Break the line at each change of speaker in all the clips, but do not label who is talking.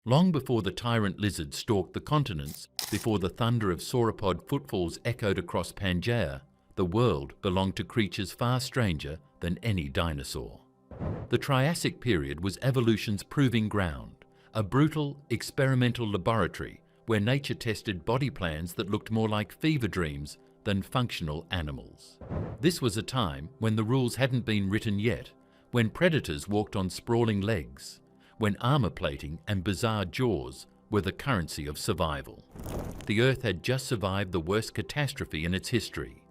Long before the tyrant lizard stalked the continents, before the thunder of sauropod footfalls echoed across Pangaea, the world belonged to creatures far stranger than any dinosaur. The Triassic period was evolution's proving ground, a brutal, experimental laboratory where nature tested body plans that looked more like fever dreams than functional animals. This was a time when the rules hadn't been written yet, when predators walked on sprawling legs, when armor plating and bizarre jaws were the currency of survival. The Earth had just survived the worst catastrophe in its history.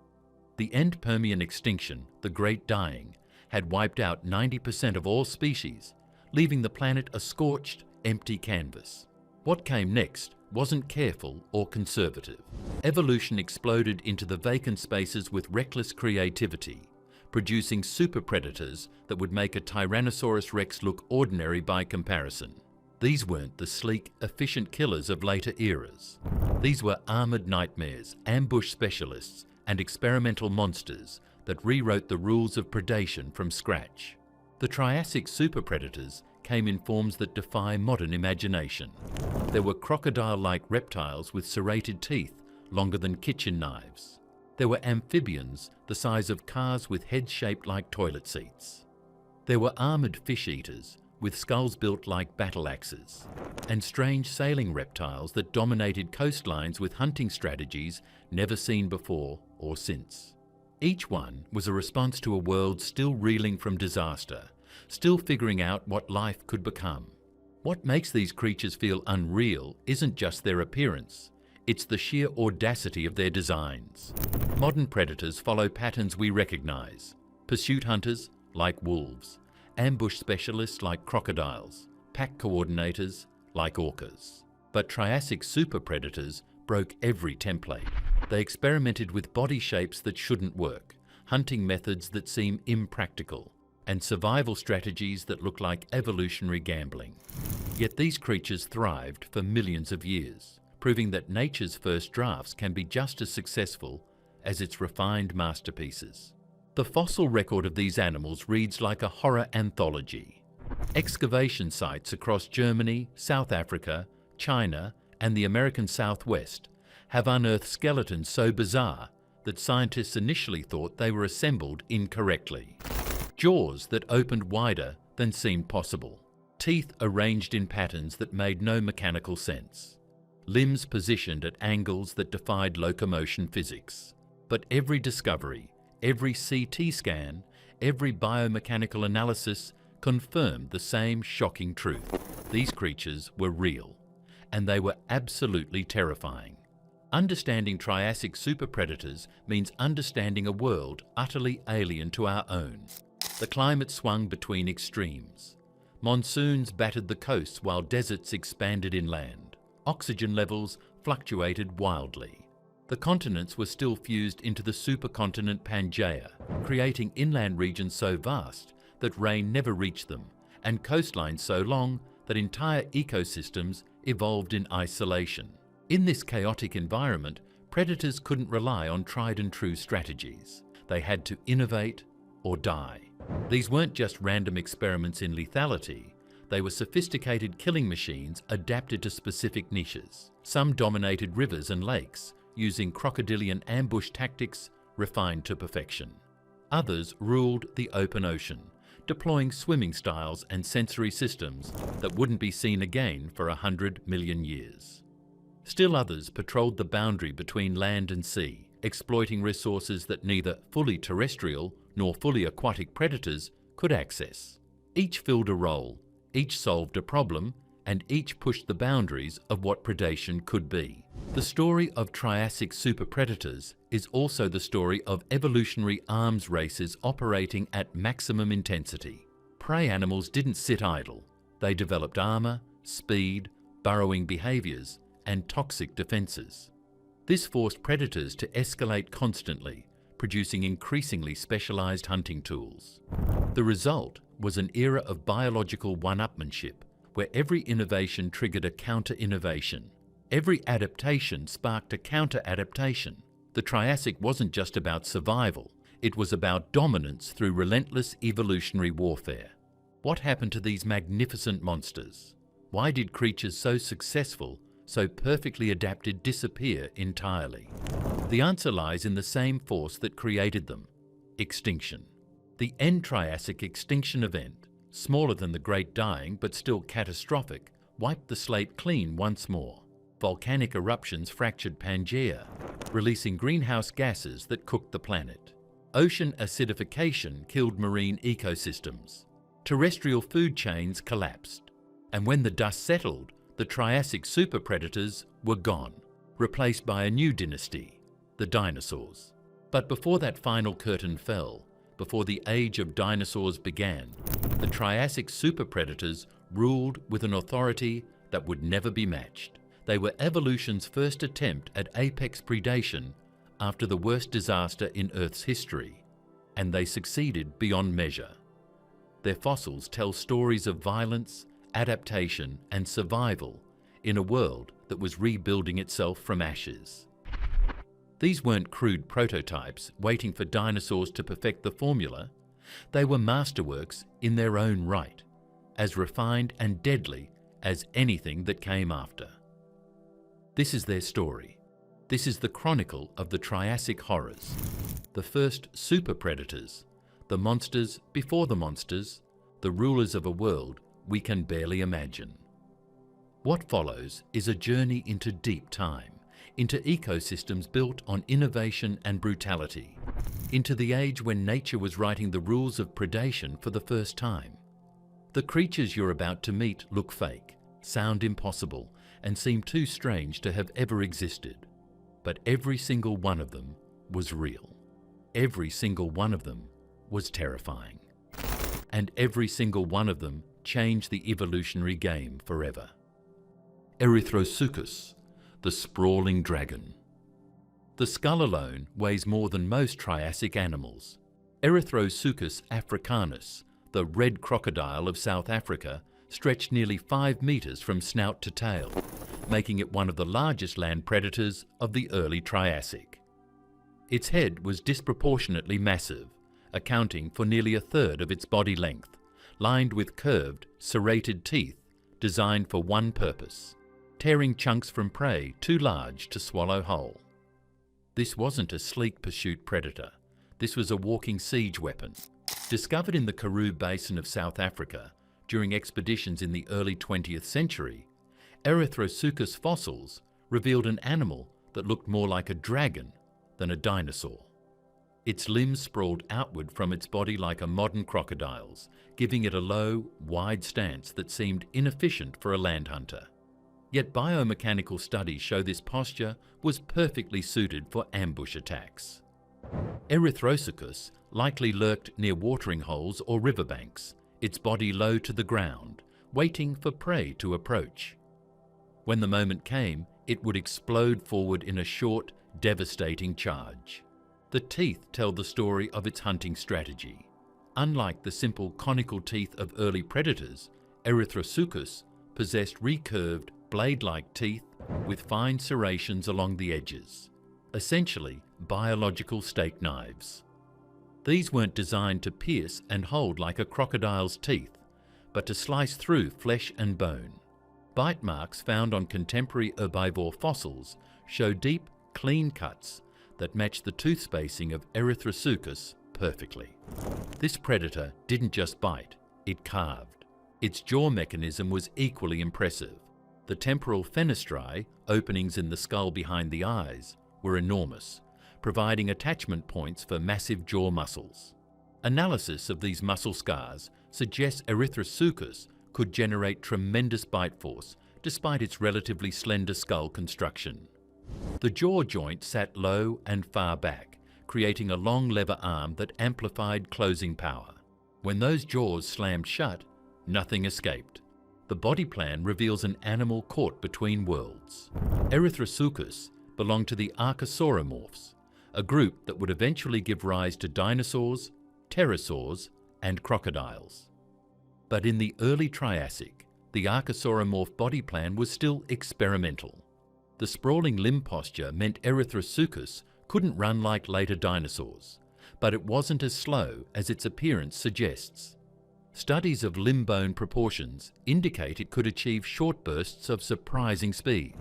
The end Permian extinction, the Great Dying, had wiped out 90% of all species, leaving the planet a scorched, empty canvas. What came next wasn't careful or conservative. Evolution exploded into the vacant spaces with reckless creativity, producing super predators that would make a Tyrannosaurus rex look ordinary by comparison. These weren't the sleek, efficient killers of later eras. These were armored nightmares, ambush specialists, and experimental monsters that rewrote the rules of predation from scratch. The Triassic super predators came in forms that defy modern imagination. There were crocodile-like reptiles with serrated teeth longer than kitchen knives. There were amphibians the size of cars with heads shaped like toilet seats. There were armored fish eaters with skulls built like battle axes, and strange sailing reptiles that dominated coastlines with hunting strategies never seen before or since. Each one was a response to a world still reeling from disaster, still figuring out what life could become. What makes these creatures feel unreal isn't just their appearance, it's the sheer audacity of their designs. Modern predators follow patterns we recognize: pursuit hunters, like wolves; ambush specialists, like crocodiles; pack coordinators, like orcas. But Triassic super predators broke every template. They experimented with body shapes that shouldn't work, hunting methods that seem impractical, and survival strategies that look like evolutionary gambling. Yet these creatures thrived for millions of years, proving that nature's first drafts can be just as successful as its refined masterpieces. The fossil record of these animals reads like a horror anthology. Excavation sites across Germany, South Africa, China, and the American Southwest have unearthed skeletons so bizarre that scientists initially thought they were assembled incorrectly. Jaws that opened wider than seemed possible. Teeth arranged in patterns that made no mechanical sense. Limbs positioned at angles that defied locomotion physics. But every discovery, every CT scan, every biomechanical analysis confirmed the same shocking truth. These creatures were real, and they were absolutely terrifying. Understanding Triassic super predators means understanding a world utterly alien to our own. The climate swung between extremes. Monsoons battered the coasts while deserts expanded inland. Oxygen levels fluctuated wildly. The continents were still fused into the supercontinent Pangaea, creating inland regions so vast that rain never reached them, and coastlines so long that entire ecosystems evolved in isolation. In this chaotic environment, predators couldn't rely on tried-and-true strategies. They had to innovate or die. These weren't just random experiments in lethality. They were sophisticated killing machines adapted to specific niches. Some dominated rivers and lakes, using crocodilian ambush tactics refined to perfection. Others ruled the open ocean, deploying swimming styles and sensory systems that wouldn't be seen again for 100 million years. Still others patrolled the boundary between land and sea, exploiting resources that neither fully terrestrial nor fully aquatic predators could access. Each filled a role, each solved a problem, and each pushed the boundaries of what predation could be. The story of Triassic super predators is also the story of evolutionary arms races operating at maximum intensity. Prey animals didn't sit idle. They developed armor, speed, burrowing behaviors, and toxic defenses. This forced predators to escalate constantly, producing increasingly specialized hunting tools. The result was an era of biological one-upmanship, where every innovation triggered a counter-innovation. Every adaptation sparked a counter-adaptation. The Triassic wasn't just about survival, it was about dominance through relentless evolutionary warfare. What happened to these magnificent monsters? Why did creatures so successful, so perfectly adapted disappear entirely? The answer lies in the same force that created them: extinction. The end Triassic extinction event, smaller than the Great Dying but still catastrophic, wiped the slate clean once more. Volcanic eruptions fractured Pangaea, releasing greenhouse gases that cooked the planet. Ocean acidification killed marine ecosystems. Terrestrial food chains collapsed. And when the dust settled, the Triassic superpredators were gone, replaced by a new dynasty, the dinosaurs. But before that final curtain fell, before the age of dinosaurs began, the Triassic superpredators ruled with an authority that would never be matched. They were evolution's first attempt at apex predation after the worst disaster in Earth's history, and they succeeded beyond measure. Their fossils tell stories of violence, adaptation, and survival in a world that was rebuilding itself from ashes. These weren't crude prototypes waiting for dinosaurs to perfect the formula. They were masterworks in their own right, as refined and deadly as anything that came after. This is their story. This is the chronicle of the Triassic horrors, the first super predators, the monsters before the monsters, the rulers of a world we can barely imagine. What follows is a journey into deep time, into ecosystems built on innovation and brutality, into the age when nature was writing the rules of predation for the first time. The creatures you're about to meet look fake, sound impossible, and seem too strange to have ever existed. But every single one of them was real. Every single one of them was terrifying. And every single one of them changed the evolutionary game forever. Erythrosuchus, the sprawling dragon. The skull alone weighs more than most Triassic animals. Erythrosuchus africanus, the red crocodile of South Africa, stretched nearly 5 meters from snout to tail, making it one of the largest land predators of the early Triassic. Its head was disproportionately massive, accounting for nearly a third of its body length, lined with curved, serrated teeth designed for one purpose: tearing chunks from prey too large to swallow whole. This wasn't a sleek pursuit predator. This was a walking siege weapon. Discovered in the Karoo Basin of South Africa during expeditions in the early 20th century, Erythrosuchus fossils revealed an animal that looked more like a dragon than a dinosaur. Its limbs sprawled outward from its body like a modern crocodile's, giving it a low, wide stance that seemed inefficient for a land hunter. Yet biomechanical studies show this posture was perfectly suited for ambush attacks. Erythrosuchus likely lurked near watering holes or riverbanks, its body low to the ground, waiting for prey to approach. When the moment came, it would explode forward in a short, devastating charge. The teeth tell the story of its hunting strategy. Unlike the simple conical teeth of early predators, Erythrosuchus possessed recurved, blade-like teeth with fine serrations along the edges, essentially biological steak knives. These weren't designed to pierce and hold like a crocodile's teeth, but to slice through flesh and bone. Bite marks found on contemporary herbivore fossils show deep, clean cuts that match the tooth spacing of Erythrosuchus perfectly. This predator didn't just bite, it carved. Its jaw mechanism was equally impressive. The temporal fenestrae, openings in the skull behind the eyes, were enormous, providing attachment points for massive jaw muscles. Analysis of these muscle scars suggests Erythrosuchus could generate tremendous bite force despite its relatively slender skull construction. The jaw joint sat low and far back, creating a long lever arm that amplified closing power. When those jaws slammed shut, nothing escaped. The body plan reveals an animal caught between worlds. Erythrosuchus belonged to the Archosauromorphs, a group that would eventually give rise to dinosaurs, pterosaurs, and crocodiles. But in the early Triassic, the Archosauromorph body plan was still experimental. The sprawling limb posture meant Erythrosuchus couldn't run like later dinosaurs, but it wasn't as slow as its appearance suggests. Studies of limb bone proportions indicate it could achieve short bursts of surprising speed,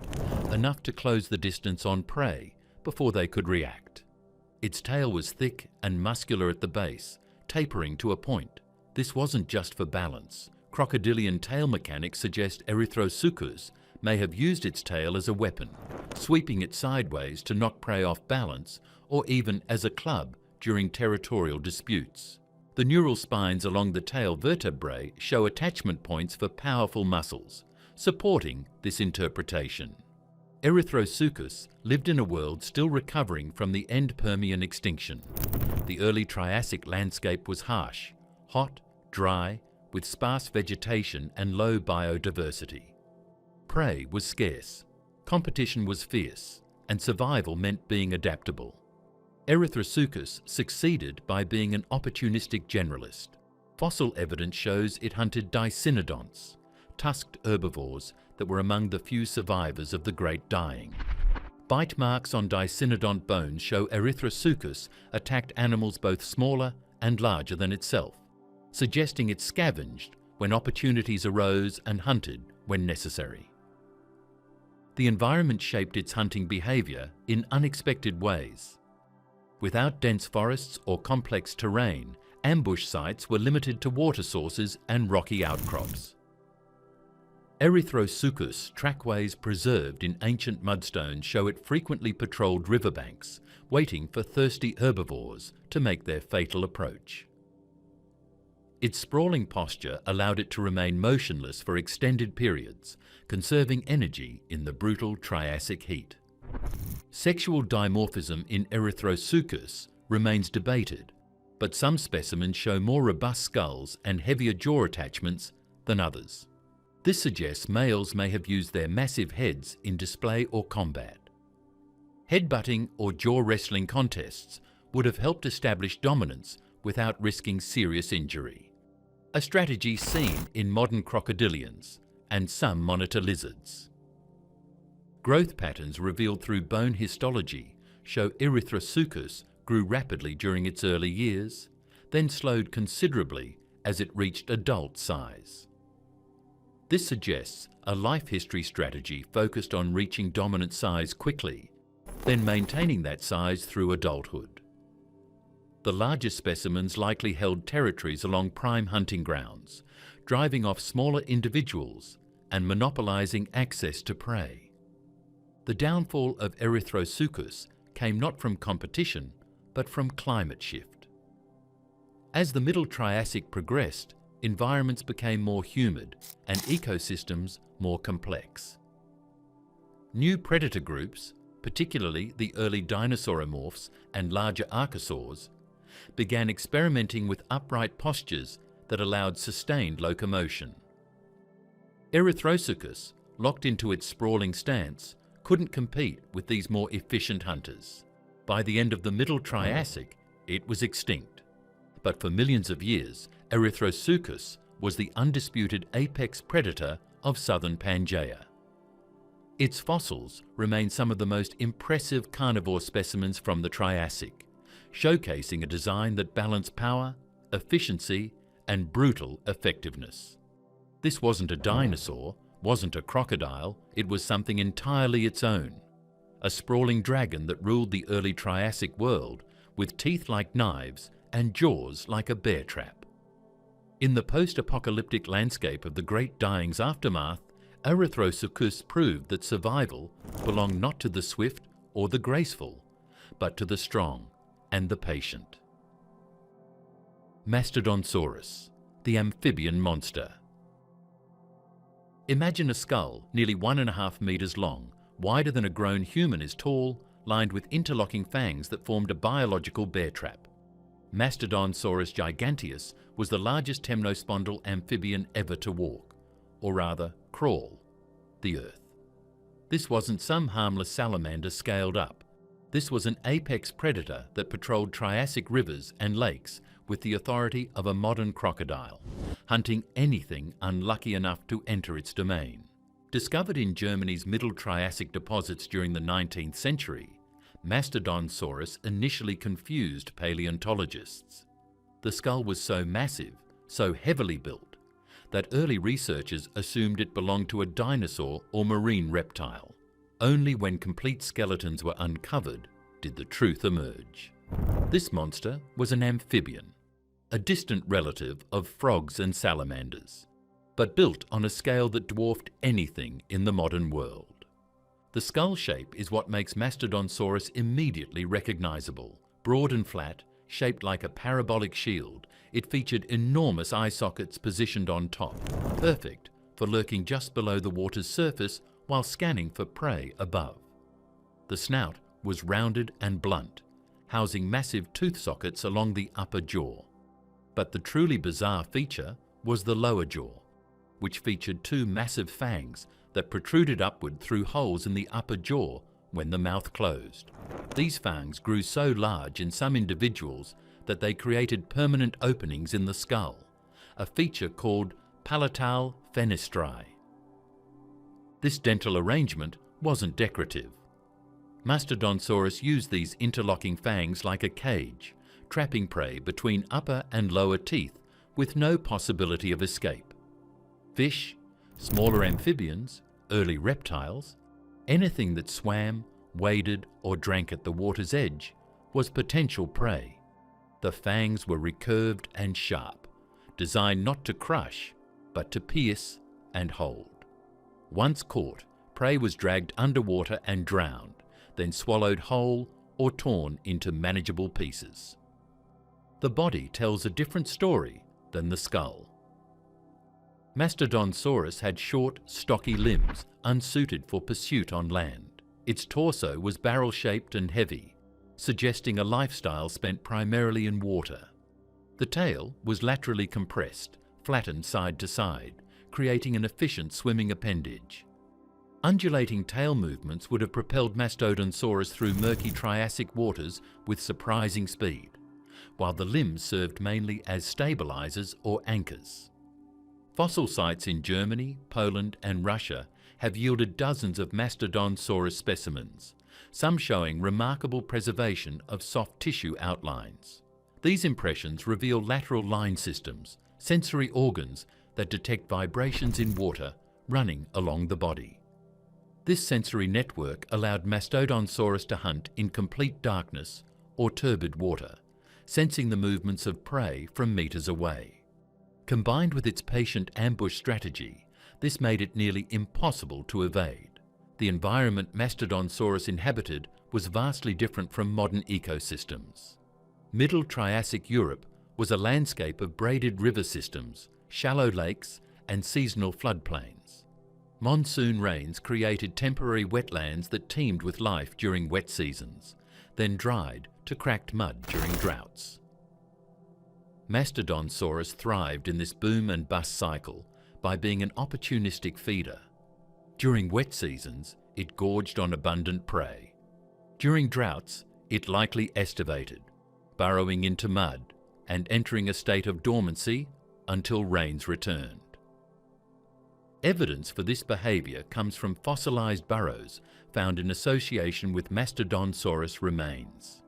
enough to close the distance on prey before they could react. Its tail was thick and muscular at the base, tapering to a point. This wasn't just for balance. Crocodilian tail mechanics suggest Erythrosuchus may have used its tail as a weapon, sweeping it sideways to knock prey off balance, or even as a club during territorial disputes. The neural spines along the tail vertebrae show attachment points for powerful muscles, supporting this interpretation. Erythrosuchus lived in a world still recovering from the end Permian extinction. The early Triassic landscape was harsh, hot, dry, with sparse vegetation and low biodiversity. Prey was scarce, competition was fierce, and survival meant being adaptable. Erythrosuchus succeeded by being an opportunistic generalist. Fossil evidence shows it hunted Dicynodonts, tusked herbivores that were among the few survivors of the Great Dying. Bite marks on Dicynodont bones show Erythrosuchus attacked animals both smaller and larger than itself, suggesting it scavenged when opportunities arose and hunted when necessary. The environment shaped its hunting behavior in unexpected ways. Without dense forests or complex terrain, ambush sites were limited to water sources and rocky outcrops. Erythrosuchus trackways preserved in ancient mudstones show it frequently patrolled riverbanks, waiting for thirsty herbivores to make their fatal approach. Its sprawling posture allowed it to remain motionless for extended periods, conserving energy in the brutal Triassic heat. Sexual dimorphism in Erythrosuchus remains debated, but some specimens show more robust skulls and heavier jaw attachments than others. This suggests males may have used their massive heads in display or combat. Headbutting or jaw wrestling contests would have helped establish dominance without risking serious injury, a strategy seen in modern crocodilians and some monitor lizards. Growth patterns revealed through bone histology show Erythrosuchus grew rapidly during its early years, then slowed considerably as it reached adult size. This suggests a life history strategy focused on reaching dominant size quickly, then maintaining that size through adulthood. The larger specimens likely held territories along prime hunting grounds, driving off smaller individuals and monopolizing access to prey. The downfall of Erythrosuchus came not from competition, but from climate shift. As the Middle Triassic progressed, environments became more humid and ecosystems more complex. New predator groups, particularly the early dinosauromorphs and larger archosaurs, began experimenting with upright postures that allowed sustained locomotion. Erythrosuchus, locked into its sprawling stance, couldn't compete with these more efficient hunters. By the end of the Middle Triassic, it was extinct. But for millions of years, Erythrosuchus was the undisputed apex predator of southern Pangaea. Its fossils remain some of the most impressive carnivore specimens from the Triassic, showcasing a design that balanced power, efficiency, and brutal effectiveness. This wasn't a dinosaur, wasn't a crocodile, it was something entirely its own. A sprawling dragon that ruled the early Triassic world with teeth like knives and jaws like a bear trap. In the post-apocalyptic landscape of the Great Dying's aftermath, Erythrosuchus proved that survival belonged not to the swift or the graceful, but to the strong and the patient. Mastodonsaurus, the amphibian monster. Imagine a skull nearly 1.5 meters long, wider than a grown human is tall, lined with interlocking fangs that formed a biological bear trap. Mastodonsaurus giganteus was the largest temnospondyle amphibian ever to walk, or rather crawl, the earth. This wasn't some harmless salamander scaled up. This was an apex predator that patrolled Triassic rivers and lakes with the authority of a modern crocodile, hunting anything unlucky enough to enter its domain. Discovered in Germany's Middle Triassic deposits during the 19th century, Mastodonsaurus initially confused paleontologists. The skull was so massive, so heavily built that early researchers assumed it belonged to a dinosaur or marine reptile. Only when complete skeletons were uncovered did the truth emerge. This monster was an amphibian, a distant relative of frogs and salamanders, but built on a scale that dwarfed anything in the modern world. The skull shape is what makes Mastodonsaurus immediately recognizable. Broad and flat, shaped like a parabolic shield, it featured enormous eye sockets positioned on top, perfect for lurking just below the water's surface while scanning for prey above. The snout was rounded and blunt, housing massive tooth sockets along the upper jaw. But the truly bizarre feature was the lower jaw, which featured two massive fangs that protruded upward through holes in the upper jaw when the mouth closed. These fangs grew so large in some individuals that they created permanent openings in the skull, a feature called palatal fenestrae. This dental arrangement wasn't decorative. Mastodonsaurus used these interlocking fangs like a cage, trapping prey between upper and lower teeth with no possibility of escape. Fish, smaller amphibians, early reptiles, anything that swam, waded, or drank at the water's edge was potential prey. The fangs were recurved and sharp, designed not to crush, but to pierce and hold. Once caught, prey was dragged underwater and drowned, then swallowed whole or torn into manageable pieces. The body tells a different story than the skull. Mastodonsaurus had short, stocky limbs, unsuited for pursuit on land. Its torso was barrel-shaped and heavy, suggesting a lifestyle spent primarily in water. The tail was laterally compressed, flattened side to side, creating an efficient swimming appendage. Undulating tail movements would have propelled Mastodonsaurus through murky Triassic waters with surprising speed, while the limbs served mainly as stabilizers or anchors. Fossil sites in Germany, Poland, and Russia have yielded dozens of Mastodonsaurus specimens, some showing remarkable preservation of soft tissue outlines. These impressions reveal lateral line systems, sensory organs that detect vibrations in water running along the body. This sensory network allowed Mastodonsaurus to hunt in complete darkness or turbid water, sensing the movements of prey from meters away. Combined with its patient ambush strategy, this made it nearly impossible to evade. The environment Mastodonsaurus inhabited was vastly different from modern ecosystems. Middle Triassic Europe was a landscape of braided river systems, shallow lakes, and seasonal floodplains. Monsoon rains created temporary wetlands that teemed with life during wet seasons, then dried to cracked mud during droughts. Mastodonsaurus thrived in this boom and bust cycle by being an opportunistic feeder. During wet seasons, it gorged on abundant prey. During droughts, it likely estivated, burrowing into mud and entering a state of dormancy until rains returned. Evidence for this behavior comes from fossilized burrows found in association with Mastodonsaurus remains.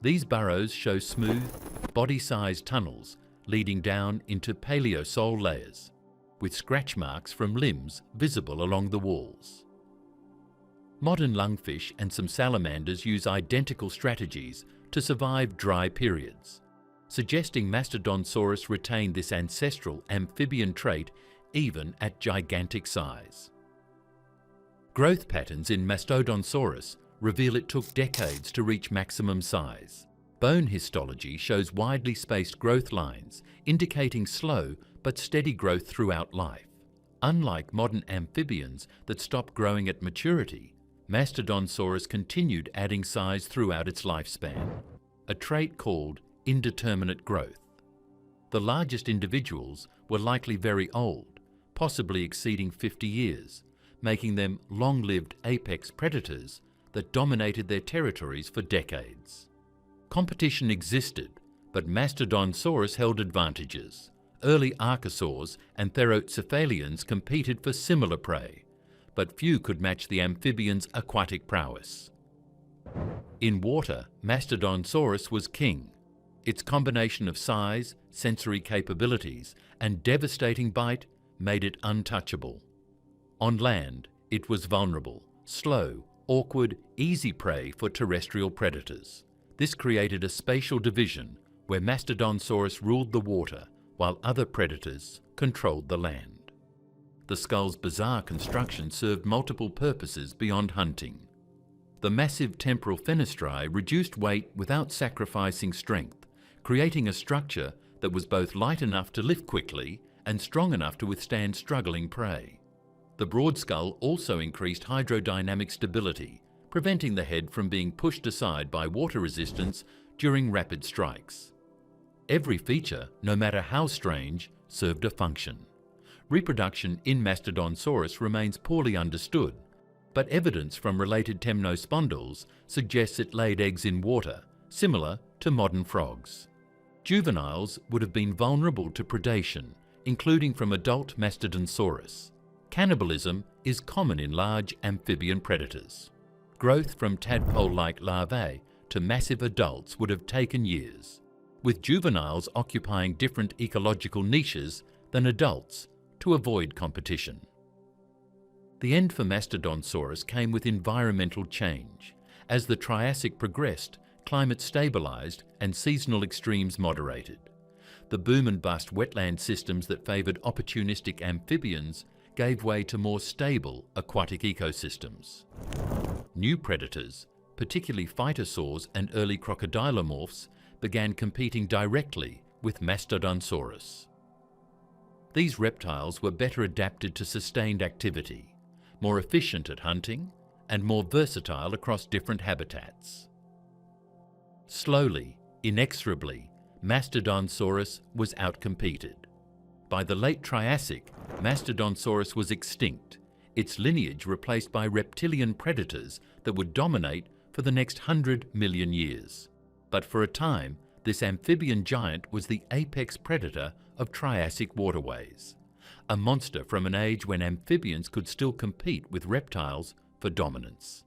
These burrows show smooth, body-sized tunnels leading down into paleosol layers, with scratch marks from limbs visible along the walls. Modern lungfish and some salamanders use identical strategies to survive dry periods, suggesting Mastodonsaurus retained this ancestral amphibian trait even at gigantic size. Growth patterns in Mastodonsaurus reveal it took decades to reach maximum size. Bone histology shows widely spaced growth lines, indicating slow but steady growth throughout life. Unlike modern amphibians that stop growing at maturity, Mastodonsaurus continued adding size throughout its lifespan, a trait called indeterminate growth. The largest individuals were likely very old, possibly exceeding 50 years, making them long-lived apex predators that dominated their territories for decades. Competition existed, but Mastodonsaurus held advantages. Early archosaurs and therocephalians competed for similar prey, but few could match the amphibian's aquatic prowess. In water, Mastodonsaurus was king. Its combination of size, sensory capabilities, and devastating bite made it untouchable. On land, it was vulnerable, slow, awkward, easy prey for terrestrial predators. This created a spatial division where Mastodonsaurus ruled the water while other predators controlled the land. The skull's bizarre construction served multiple purposes beyond hunting. The massive temporal fenestrae reduced weight without sacrificing strength, creating a structure that was both light enough to lift quickly and strong enough to withstand struggling prey. The broad skull also increased hydrodynamic stability, preventing the head from being pushed aside by water resistance during rapid strikes. Every feature, no matter how strange, served a function. Reproduction in Mastodonsaurus remains poorly understood, but evidence from related temnospondyls suggests it laid eggs in water, similar to modern frogs. Juveniles would have been vulnerable to predation, including from adult Mastodonsaurus. Cannibalism is common in large amphibian predators. Growth from tadpole-like larvae to massive adults would have taken years, with juveniles occupying different ecological niches than adults to avoid competition. The end for Mastodonsaurus came with environmental change. As the Triassic progressed, climate stabilised and seasonal extremes moderated. The boom and bust wetland systems that favoured opportunistic amphibians gave way to more stable aquatic ecosystems. New predators, particularly phytosaurs and early crocodilomorphs, began competing directly with Mastodonsaurus. These reptiles were better adapted to sustained activity, more efficient at hunting, and more versatile across different habitats. Slowly, inexorably, Mastodonsaurus was outcompeted. By the late Triassic, Mastodonsaurus was extinct, its lineage replaced by reptilian predators that would dominate for the next 100 million years. But for a time, this amphibian giant was the apex predator of Triassic waterways, a monster from an age when amphibians could still compete with reptiles for dominance.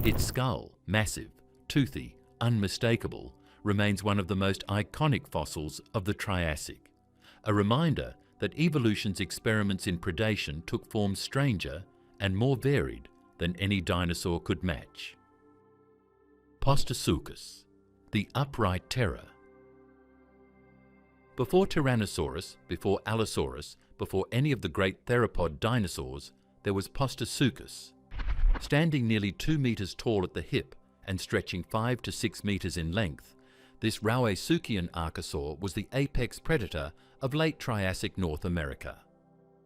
Its skull, massive, toothy, unmistakable, remains one of the most iconic fossils of the Triassic, a reminder that evolution's experiments in predation took forms stranger and more varied than any dinosaur could match. Postosuchus, the upright terror. Before Tyrannosaurus, before Allosaurus, before any of the great theropod dinosaurs, there was Postosuchus. Standing nearly 2 meters tall at the hip and stretching 5 to 6 meters in length, this Rauisuchian archosaur was the apex predator of late Triassic North America.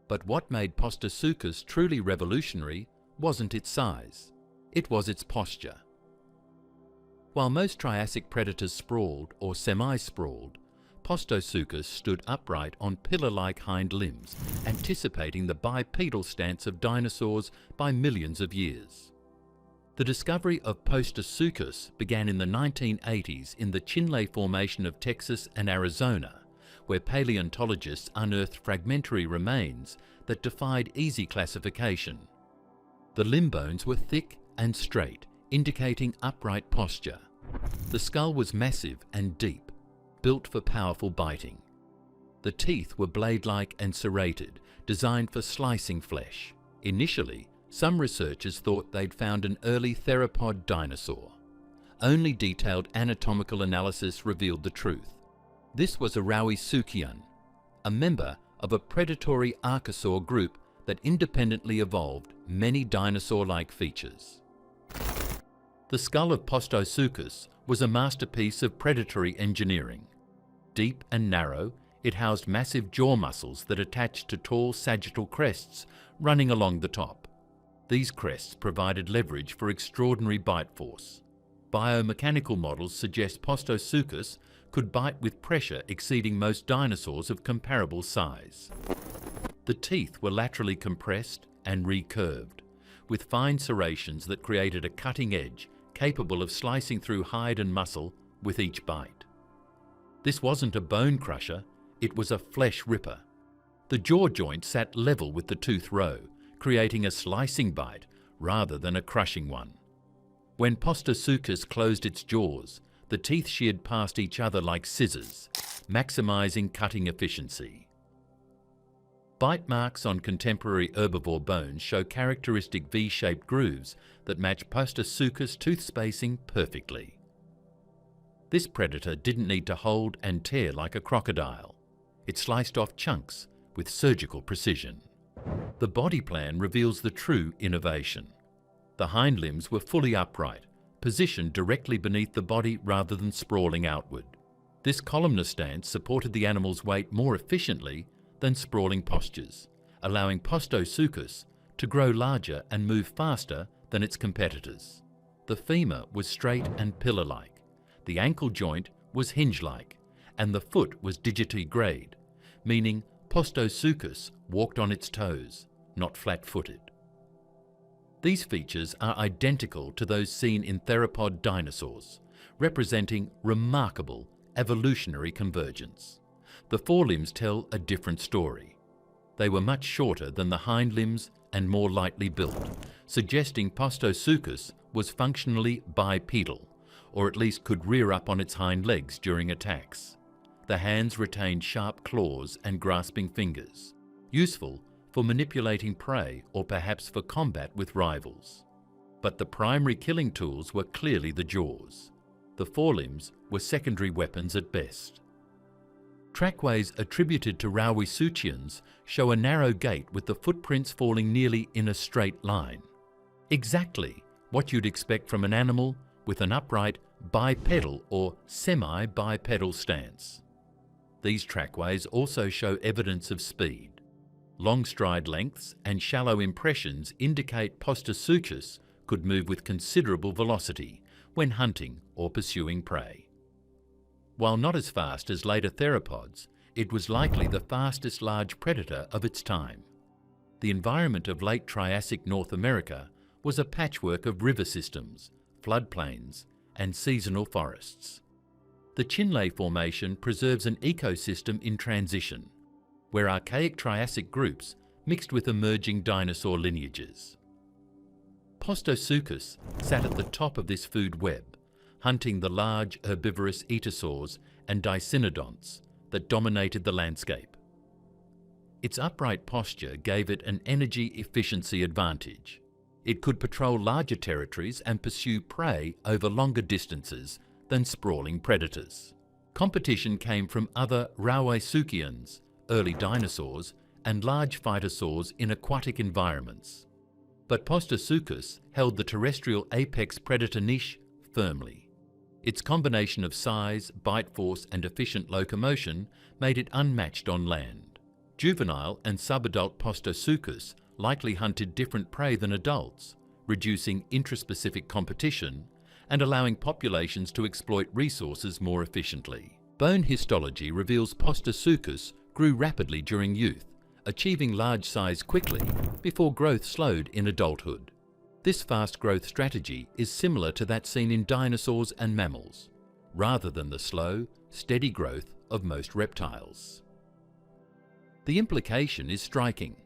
But what made Postosuchus truly revolutionary wasn't its size, it was its posture. While most Triassic predators sprawled or semi-sprawled, Postosuchus stood upright on pillar-like hind limbs, anticipating the bipedal stance of dinosaurs by millions of years. The discovery of Postosuchus began in the 1980s in the Chinle Formation of Texas and Arizona, where paleontologists unearthed fragmentary remains that defied easy classification. The limb bones were thick and straight, indicating upright posture. The skull was massive and deep, built for powerful biting. The teeth were blade-like and serrated, designed for slicing flesh. Initially, some researchers thought they'd found an early theropod dinosaur. Only detailed anatomical analysis revealed the truth. This was a Rauisuchian, a member of a predatory archosaur group that independently evolved many dinosaur-like features. The skull of Postosuchus was a masterpiece of predatory engineering. Deep and narrow, it housed massive jaw muscles that attached to tall sagittal crests running along the top. These crests provided leverage for extraordinary bite force. Biomechanical models suggest Postosuchus could bite with pressure exceeding most dinosaurs of comparable size. The teeth were laterally compressed and recurved, with fine serrations that created a cutting edge capable of slicing through hide and muscle with each bite. This wasn't a bone crusher, it was a flesh ripper. The jaw joint sat level with the tooth row, creating a slicing bite rather than a crushing one. When Postosuchus closed its jaws, The teeth sheared past each other like scissors, maximising cutting efficiency. Bite marks on contemporary herbivore bones show characteristic V-shaped grooves that match Postosuchus tooth spacing perfectly. This predator didn't need to hold and tear like a crocodile. It sliced off chunks with surgical precision. The body plan reveals the true innovation. The hind limbs were fully upright, positioned directly beneath the body rather than sprawling outward. This columnar stance supported the animal's weight more efficiently than sprawling postures, allowing Postosuchus to grow larger and move faster than its competitors. The femur was straight and pillar-like, the ankle joint was hinge-like, and the foot was digitigrade, meaning Postosuchus walked on its toes, not flat-footed. These features are identical to those seen in theropod dinosaurs, representing remarkable evolutionary convergence. The forelimbs tell a different story. They were much shorter than the hind limbs and more lightly built, suggesting Postosuchus was functionally bipedal, or at least could rear up on its hind legs during attacks. The hands retained sharp claws and grasping fingers, useful for manipulating prey or perhaps for combat with rivals. But the primary killing tools were clearly the jaws. The forelimbs were secondary weapons at best. Trackways attributed to Rauisuchians show a narrow gait with the footprints falling nearly in a straight line. Exactly what you'd expect from an animal with an upright bipedal or semi-bipedal stance. These trackways also show evidence of speed. Long stride lengths and shallow impressions indicate Postosuchus could move with considerable velocity when hunting or pursuing prey. While not as fast as later theropods, it was likely the fastest large predator of its time. The environment of late Triassic North America was a patchwork of river systems, floodplains, and seasonal forests. The Chinle Formation preserves an ecosystem in transition, where archaic Triassic groups mixed with emerging dinosaur lineages. Postosuchus sat at the top of this food web, hunting the large herbivorous etosaurs and dicynodonts that dominated the landscape. Its upright posture gave it an energy efficiency advantage. It could patrol larger territories and pursue prey over longer distances than sprawling predators. Competition came from other Rauisuchians, early dinosaurs, and large phytosaurs in aquatic environments. But Postosuchus held the terrestrial apex predator niche firmly. Its combination of size, bite force, and efficient locomotion made it unmatched on land. Juvenile and subadult Postosuchus likely hunted different prey than adults, reducing intraspecific competition and allowing populations to exploit resources more efficiently. Bone histology reveals Postosuchus grew rapidly during youth, achieving large size quickly before growth slowed in adulthood. This fast growth strategy is similar to that seen in dinosaurs and mammals, rather than the slow, steady growth of most reptiles. The implication is striking.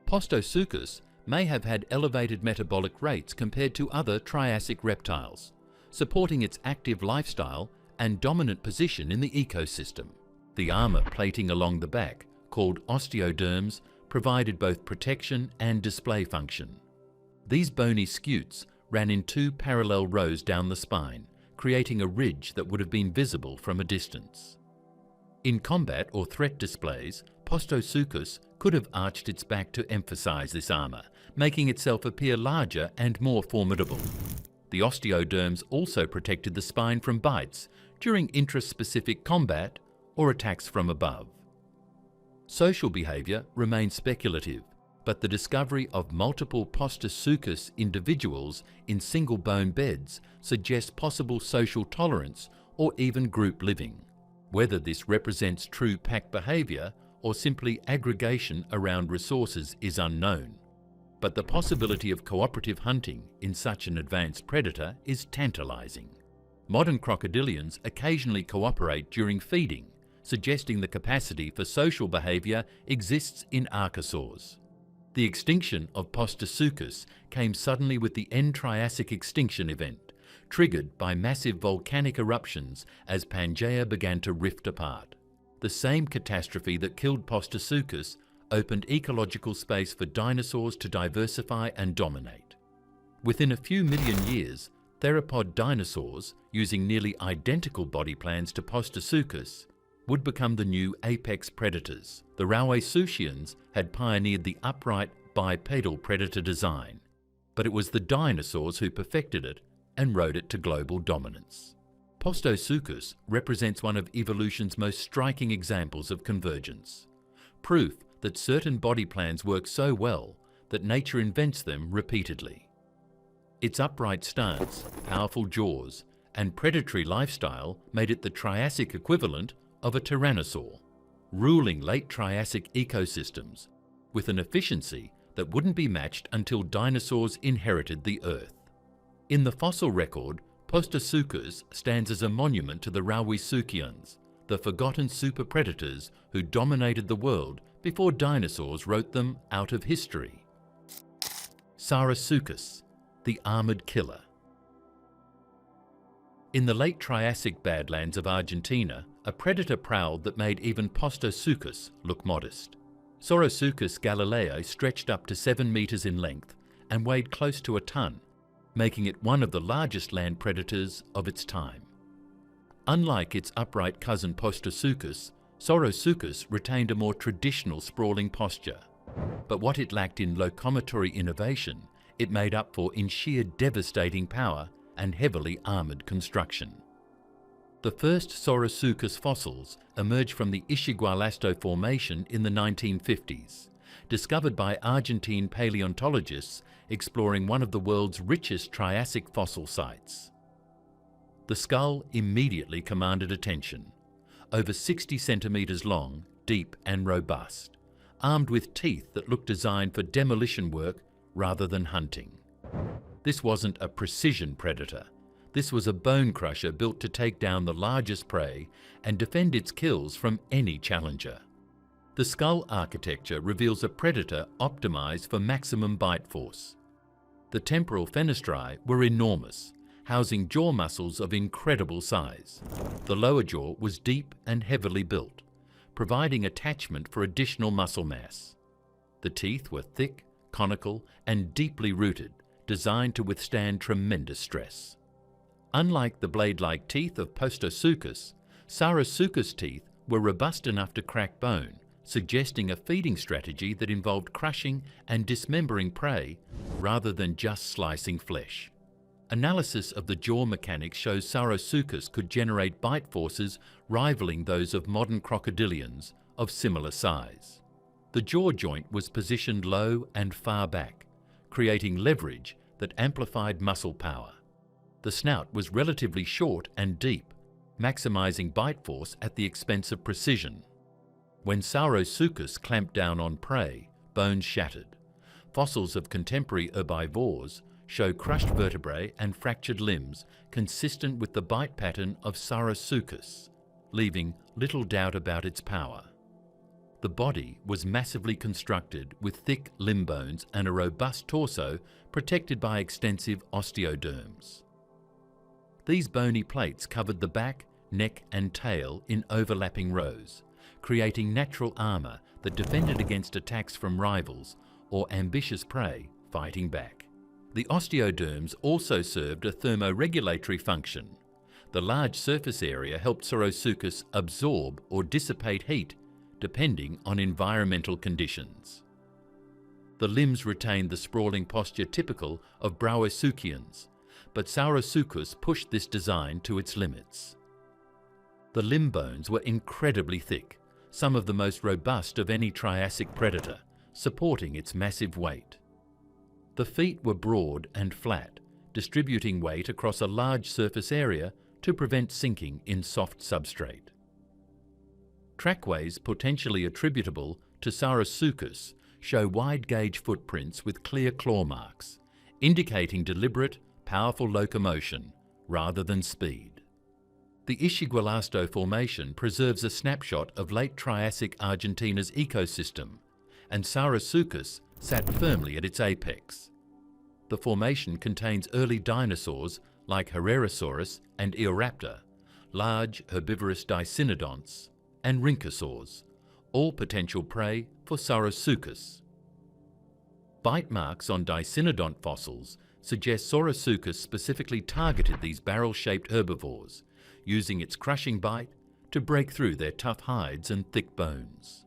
Postosuchus may have had elevated metabolic rates compared to other Triassic reptiles, supporting its active lifestyle and dominant position in the ecosystem. The armour plating along the back, called osteoderms, provided both protection and display function. These bony scutes ran in two parallel rows down the spine, creating a ridge that would have been visible from a distance. In combat or threat displays, Postosuchus could have arched its back to emphasise this armour, making itself appear larger and more formidable. The osteoderms also protected the spine from bites during intraspecific combat or attacks from above. Social behaviour remains speculative, but the discovery of multiple Postosuchus individuals in single bone beds suggests possible social tolerance or even group living. Whether this represents true pack behaviour or simply aggregation around resources is unknown, but the possibility of cooperative hunting in such an advanced predator is tantalising. Modern crocodilians occasionally cooperate during feeding, suggesting the capacity for social behaviour exists in archosaurs. The extinction of Postosuchus came suddenly with the end Triassic extinction event, triggered by massive volcanic eruptions as Pangaea began to rift apart. The same catastrophe that killed Postosuchus opened ecological space for dinosaurs to diversify and dominate. Within a few million years, theropod dinosaurs, using nearly identical body plans to Postosuchus, would become the new apex predators. The Rauisuchians had pioneered the upright bipedal predator design, but it was the dinosaurs who perfected it and rode it to global dominance. Postosuchus represents one of evolution's most striking examples of convergence, proof that certain body plans work so well that nature invents them repeatedly. Its upright stance, powerful jaws, and predatory lifestyle made it the Triassic equivalent of a tyrannosaur, ruling late Triassic ecosystems with an efficiency that wouldn't be matched until dinosaurs inherited the Earth. In the fossil record, Postosuchus stands as a monument to the Rauisuchians, the forgotten super predators who dominated the world before dinosaurs wrote them out of history. Saurosuchus, the armoured killer. In the late Triassic badlands of Argentina, a predator prowled that made even Postosuchus look modest. Saurosuchus galilei stretched up to 7 metres in length and weighed close to a ton, making it one of the largest land predators of its time. Unlike its upright cousin Postosuchus, Saurosuchus retained a more traditional sprawling posture, but what it lacked in locomotory innovation, it made up for in sheer devastating power and heavily armoured construction. The first Saurosuchus fossils emerged from the Ticinosuchus Formation in the 1950s, discovered by Argentine paleontologists exploring one of the world's richest Triassic fossil sites. The skull immediately commanded attention. Over 60 centimetres long, deep and robust, armed with teeth that looked designed for demolition work rather than hunting. This wasn't a precision predator. This was a bone crusher built to take down the largest prey and defend its kills from any challenger. The skull architecture reveals a predator optimized for maximum bite force. The temporal fenestrae were enormous, housing jaw muscles of incredible size. The lower jaw was deep and heavily built, providing attachment for additional muscle mass. The teeth were thick, conical, and deeply rooted, designed to withstand tremendous stress. Unlike the blade-like teeth of Postosuchus, Saurosuchus teeth were robust enough to crack bone, suggesting a feeding strategy that involved crushing and dismembering prey rather than just slicing flesh. Analysis of the jaw mechanics shows Saurosuchus could generate bite forces rivaling those of modern crocodilians of similar size. The jaw joint was positioned low and far back, creating leverage that amplified muscle power. The snout was relatively short and deep, maximizing bite force at the expense of precision. When Saurosuchus clamped down on prey, bones shattered. Fossils of contemporary herbivores show crushed vertebrae and fractured limbs consistent with the bite pattern of Saurosuchus, leaving little doubt about its power. The body was massively constructed with thick limb bones and a robust torso protected by extensive osteoderms. These bony plates covered the back, neck and tail in overlapping rows, creating natural armour that defended against attacks from rivals or ambitious prey fighting back. The osteoderms also served a thermoregulatory function. The large surface area helped Saurosuchus absorb or dissipate heat depending on environmental conditions. The limbs retained the sprawling posture typical of Rauisuchians, but Saurosuchus pushed this design to its limits. The limb bones were incredibly thick, some of the most robust of any Triassic predator, supporting its massive weight. The feet were broad and flat, distributing weight across a large surface area to prevent sinking in soft substrate. Trackways potentially attributable to Saurosuchus show wide-gauge footprints with clear claw marks, indicating deliberate, powerful locomotion rather than speed. The Ticinosuchus Formation preserves a snapshot of late Triassic Argentina's ecosystem, and Saurosuchus sat firmly at its apex. The formation contains early dinosaurs like Erythrosuchus and Eoraptor, large herbivorous dicynodonts, and rhynchosaurs, all potential prey for Saurosuchus. Bite marks on dicynodont fossils suggest Saurosuchus specifically targeted these barrel-shaped herbivores, using its crushing bite to break through their tough hides and thick bones.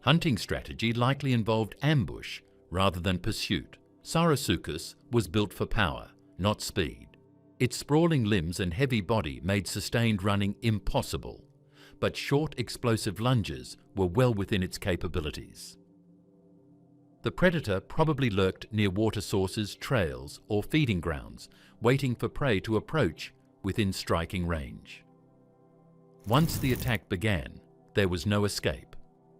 Hunting strategy likely involved ambush rather than pursuit. Saurosuchus was built for power, not speed. Its sprawling limbs and heavy body made sustained running impossible, but short explosive lunges were well within its capabilities. The predator probably lurked near water sources, trails, or feeding grounds, waiting for prey to approach within striking range. Once the attack began, there was no escape.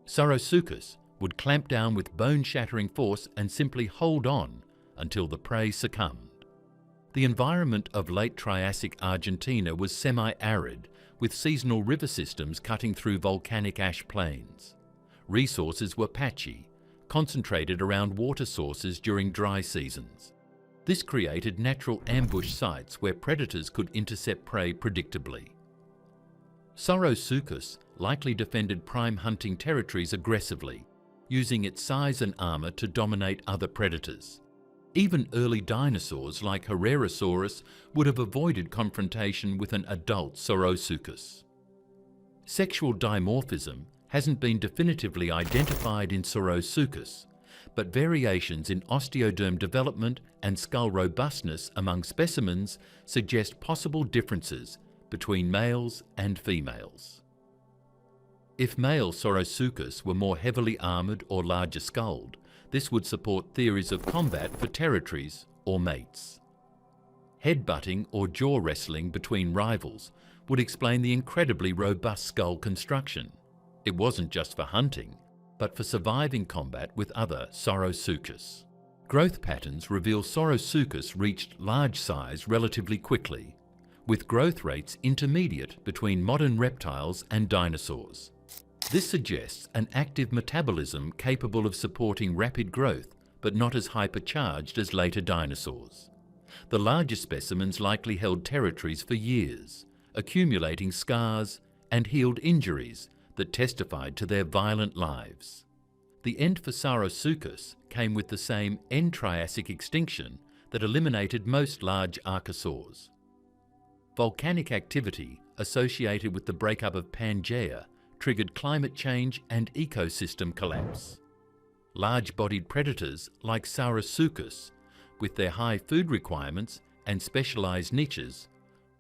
Saurosuchus would clamp down with bone-shattering force and simply hold on until the prey succumbed. The environment of late Triassic Argentina was semi-arid, with seasonal river systems cutting through volcanic ash plains. Resources were patchy, concentrated around water sources during dry seasons. This created natural ambush sites where predators could intercept prey predictably. Saurosuchus likely defended prime hunting territories aggressively, using its size and armor to dominate other predators. Even early dinosaurs like Erythrosuchus would have avoided confrontation with an adult Saurosuchus. Sexual dimorphism hasn't been definitively identified in Saurosuchus, but variations in osteoderm development and skull robustness among specimens suggest possible differences between males and females. If male Saurosuchus were more heavily armoured or larger skulled, this would support theories of combat for territories or mates. Headbutting or jaw wrestling between rivals would explain the incredibly robust skull construction. It wasn't just for hunting, but for surviving combat with other Saurosuchus. Growth patterns reveal Saurosuchus reached large size relatively quickly, with growth rates intermediate between modern reptiles and dinosaurs. This suggests an active metabolism capable of supporting rapid growth, but not as hypercharged as later dinosaurs. The larger specimens likely held territories for years, accumulating scars and healed injuries that testified to their violent lives. The end for Saurosuchus came with the same end-Triassic extinction that eliminated most large archosaurs. Volcanic activity associated with the breakup of Pangaea triggered climate change and ecosystem collapse. Large-bodied predators like Saurosuchus, with their high food requirements and specialized niches,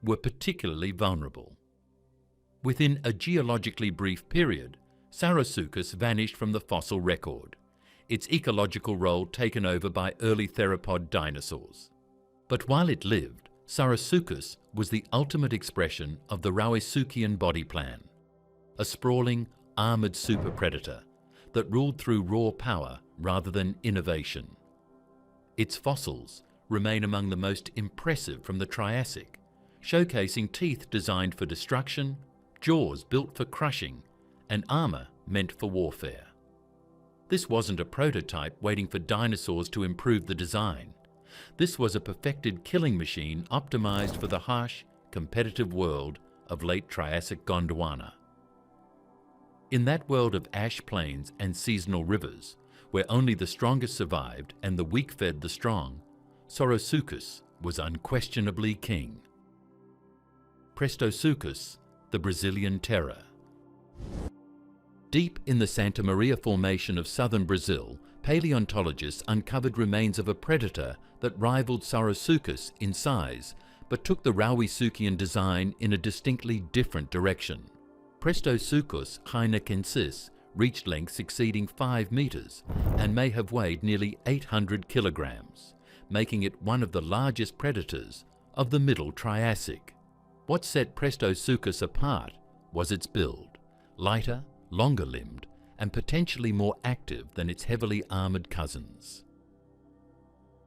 were particularly vulnerable. Within a geologically brief period, Saurosuchus vanished from the fossil record, its ecological role taken over by early theropod dinosaurs. But while it lived, Saurosuchus was the ultimate expression of the Rauisuchian body plan, a sprawling, armoured super-predator that ruled through raw power rather than innovation. Its fossils remain among the most impressive from the Triassic, showcasing teeth designed for destruction, jaws built for crushing, and armour meant for warfare. This wasn't a prototype waiting for dinosaurs to improve the design. This was a perfected killing machine optimised for the harsh, competitive world of late Triassic Gondwana. In that world of ash plains and seasonal rivers, where only the strongest survived and the weak fed the strong, Saurosuchus was unquestionably king. Prestosuchus, the Brazilian terror. Deep in the Santa Maria Formation of southern Brazil, paleontologists uncovered remains of a predator that rivaled Saurosuchus in size, but took the Rauisuchian design in a distinctly different direction. Prestosuchus heinekensis reached lengths exceeding 5 meters and may have weighed nearly 800 kilograms, making it one of the largest predators of the Middle Triassic. What set Prestosuchus apart was its build, lighter, longer-limbed, and potentially more active than its heavily armoured cousins.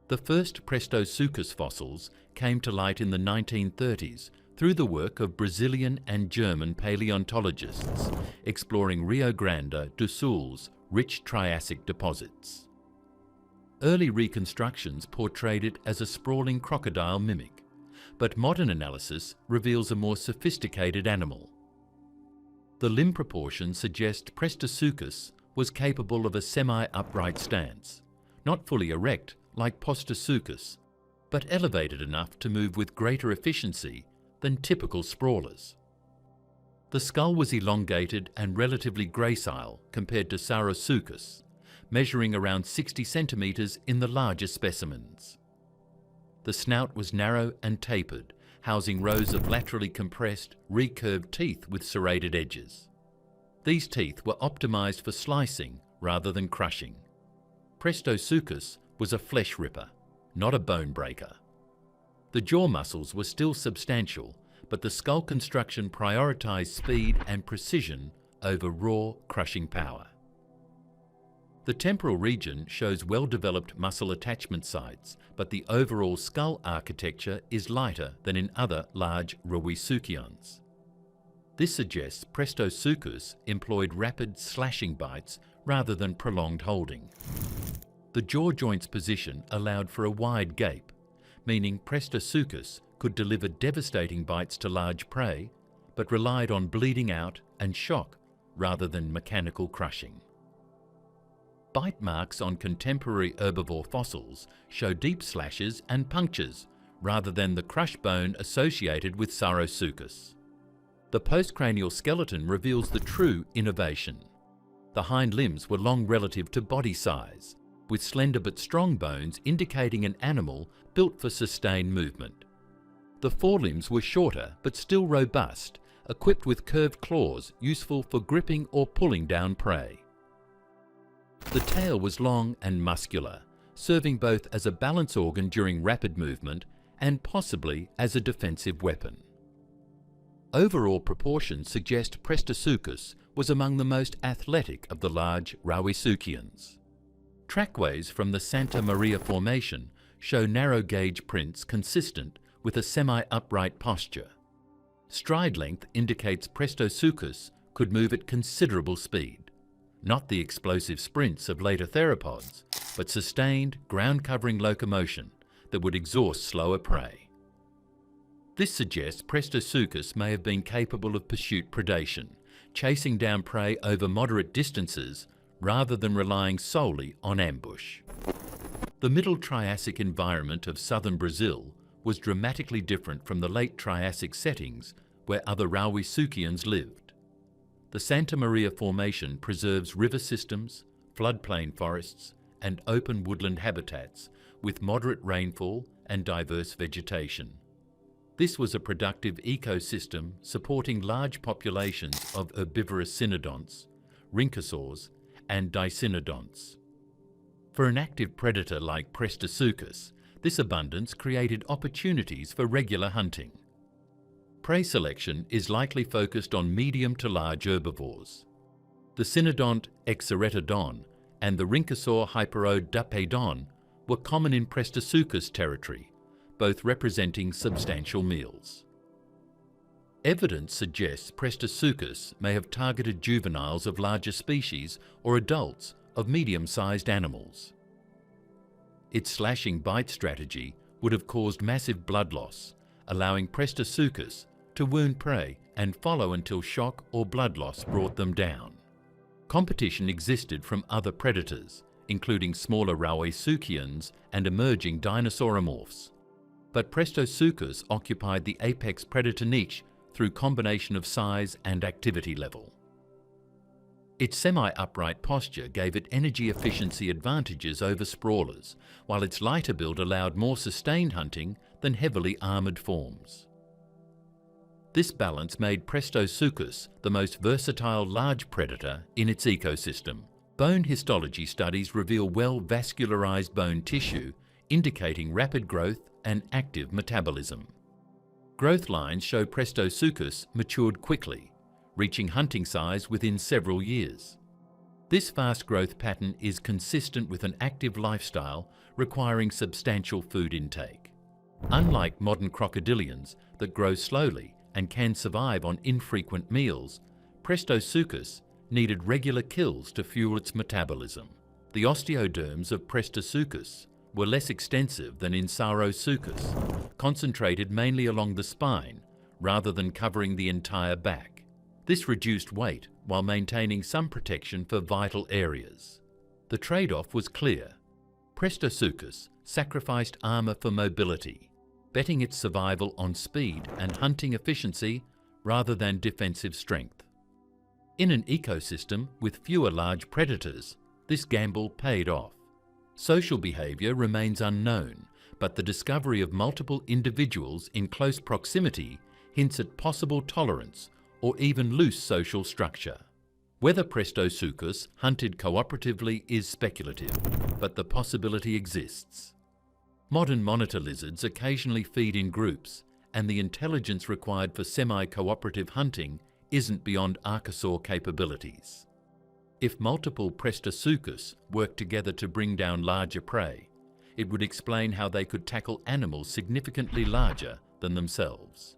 The first Prestosuchus fossils came to light in the 1930s through the work of Brazilian and German paleontologists exploring Rio Grande do Sul's rich Triassic deposits. Early reconstructions portrayed it as a sprawling crocodile mimic, but modern analysis reveals a more sophisticated animal. The limb proportions suggest Prestosuchus was capable of a semi-upright stance, not fully erect like Postosuchus, but elevated enough to move with greater efficiency than typical sprawlers. The skull was elongated and relatively gracile compared to Saurosuchus, measuring around 60 centimetres in the larger specimens. The snout was narrow and tapered, housing rows of laterally compressed, recurved teeth with serrated edges. These teeth were optimised for slicing rather than crushing. Prestosuchus was a flesh ripper, not a bone breaker. The jaw muscles were still substantial, but the skull construction prioritised speed and precision over raw, crushing power. The temporal region shows well-developed muscle attachment sites, but the overall skull architecture is lighter than in other large Rauisuchians. This suggests Prestosuchus employed rapid slashing bites rather than prolonged holding. The jaw joint's position allowed for a wide gape, meaning Prestosuchus could deliver devastating bites to large prey, but relied on bleeding out and shock rather than mechanical crushing. Bite marks on contemporary herbivore fossils show deep slashes and punctures rather than the crush bone associated with Saurosuchus. The postcranial skeleton reveals the true innovation. The hind limbs were long relative to body size, with slender but strong bones indicating an animal built for sustained movement. The forelimbs were shorter but still robust, equipped with curved claws useful for gripping or pulling down prey. The tail was long and muscular, serving both as a balance organ during rapid movement and possibly as a defensive weapon. Overall proportions suggest Prestosuchus was among the most athletic of the large Rauisuchians. Trackways from the Santa Maria Formation show narrow gauge prints consistent with a semi-upright posture. Stride length indicates Prestosuchus could move at considerable speed, not the explosive sprints of later theropods, but sustained ground-covering locomotion that would exhaust slower prey. This suggests Prestosuchus may have been capable of pursuit predation, chasing down prey over moderate distances rather than relying solely on ambush. The Middle Triassic environment of southern Brazil was dramatically different from the late Triassic settings where other Rauisuchians lived. The Santa Maria Formation preserves river systems, floodplain forests, and open woodland habitats with moderate rainfall and diverse vegetation. This was a productive ecosystem supporting large populations of herbivorous cynodonts, rhynchosaurs, and dicynodonts. For an active predator like Prestosuchus, this abundance created opportunities for regular hunting. Prey selection is likely focused on medium to large herbivores. The cynodont Exeretodon and the rhynchosaur Hyperodapaedon were common in Prestosuchus territory, both representing substantial meals. Evidence suggests Prestosuchus may have targeted juveniles of larger species or adults of medium-sized animals. Its slashing bite strategy would have caused massive blood loss, allowing Prestosuchus to wound prey and follow until shock or blood loss brought them down. Competition existed from other predators, including smaller Rauisuchians and emerging dinosauromorphs. But Prestosuchus occupied the apex predator niche through combination of size and activity level. Its semi-upright posture gave it energy efficiency advantages over sprawlers, while its lighter build allowed more sustained hunting than heavily armoured forms. This balance made Prestosuchus the most versatile large predator in its ecosystem. Bone histology studies reveal well-vascularized bone tissue, indicating rapid growth and active metabolism. Growth lines show Prestosuchus matured quickly, reaching hunting size within several years. This fast growth pattern is consistent with an active lifestyle requiring substantial food intake. Unlike modern crocodilians that grow slowly and can survive on infrequent meals, Prestosuchus needed regular kills to fuel its metabolism. The osteoderms of Prestosuchus were less extensive than in Saurosuchus, concentrated mainly along the spine rather than covering the entire back. This reduced weight while maintaining some protection for vital areas. The trade-off was clear. Prestosuchus sacrificed armour for mobility, betting its survival on speed and hunting efficiency rather than defensive strength. In an ecosystem with fewer large predators, this gamble paid off. Social behaviour remains unknown, but the discovery of multiple individuals in close proximity hints at possible tolerance or even loose social structure. Whether Prestosuchus hunted cooperatively is speculative, but the possibility exists. Modern monitor lizards occasionally feed in groups, and the intelligence required for semi-cooperative hunting isn't beyond archosaur capabilities. If multiple Prestosuchus work together to bring down larger prey, it would explain how they could tackle animals significantly larger than themselves.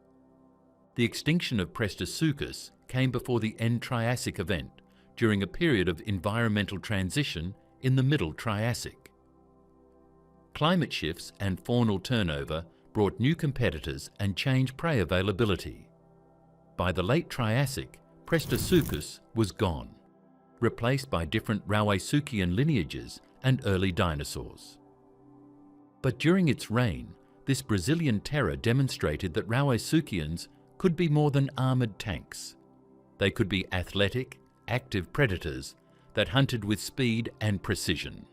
The extinction of Prestosuchus came before the end Triassic event, during a period of environmental transition in the Middle Triassic. Climate shifts and faunal turnover brought new competitors and changed prey availability. By the late Triassic, Prestosuchus was gone, replaced by different Rauisuchian lineages and early dinosaurs. But during its reign, this Brazilian terror demonstrated that Rauisuchians could be more than armoured tanks. They could be athletic, active predators that hunted with speed and precision.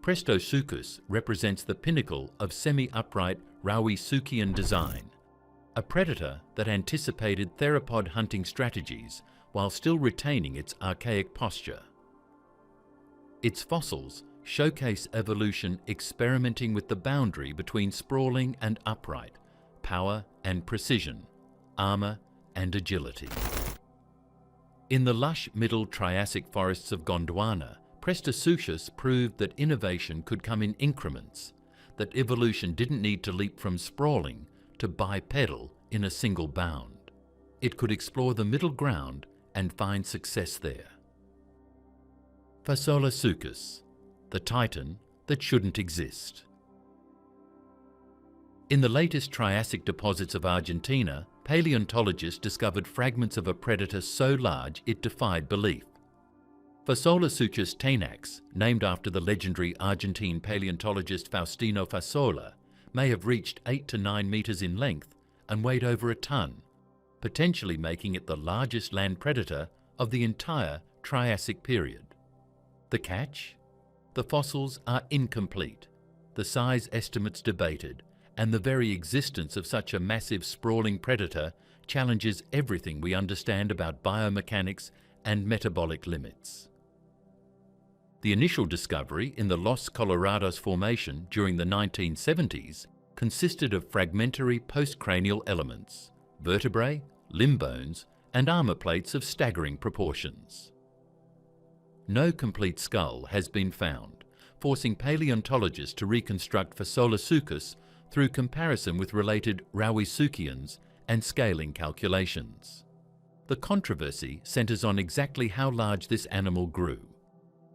Prestosuchus represents the pinnacle of semi-upright Rauisuchian design, a predator that anticipated theropod hunting strategies while still retaining its archaic posture. Its fossils showcase evolution experimenting with the boundary between sprawling and upright, power and precision, armour and agility. In the lush Middle Triassic forests of Gondwana, Prestosuchus proved that innovation could come in increments, that evolution didn't need to leap from sprawling to bipedal in a single bound. It could explore the middle ground and find success there. Fasolasuchus, the titan that shouldn't exist. In the latest Triassic deposits of Argentina, paleontologists discovered fragments of a predator so large it defied belief. Fasolasuchus tenax, named after the legendary Argentine paleontologist Faustino Fasola, may have reached 8 to 9 meters in length and weighed over a ton, potentially making it the largest land predator of the entire Triassic period. The catch? The fossils are incomplete, the size estimates debated, and the very existence of such a massive sprawling predator challenges everything we understand about biomechanics and metabolic limits. The initial discovery in the Los Colorados Formation during the 1970s consisted of fragmentary postcranial elements, vertebrae, limb bones, and armour plates of staggering proportions. No complete skull has been found, forcing paleontologists to reconstruct Fasolasuchus through comparison with related Rauisuchians and scaling calculations. The controversy centres on exactly how large this animal grew.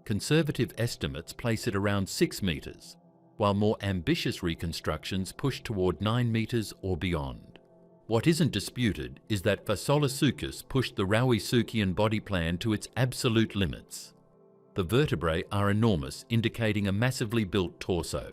Conservative estimates place it around 6 metres, while more ambitious reconstructions push toward 9 metres or beyond. What isn't disputed is that Fasolasuchus pushed the Rauisuchian body plan to its absolute limits. The vertebrae are enormous, indicating a massively built torso.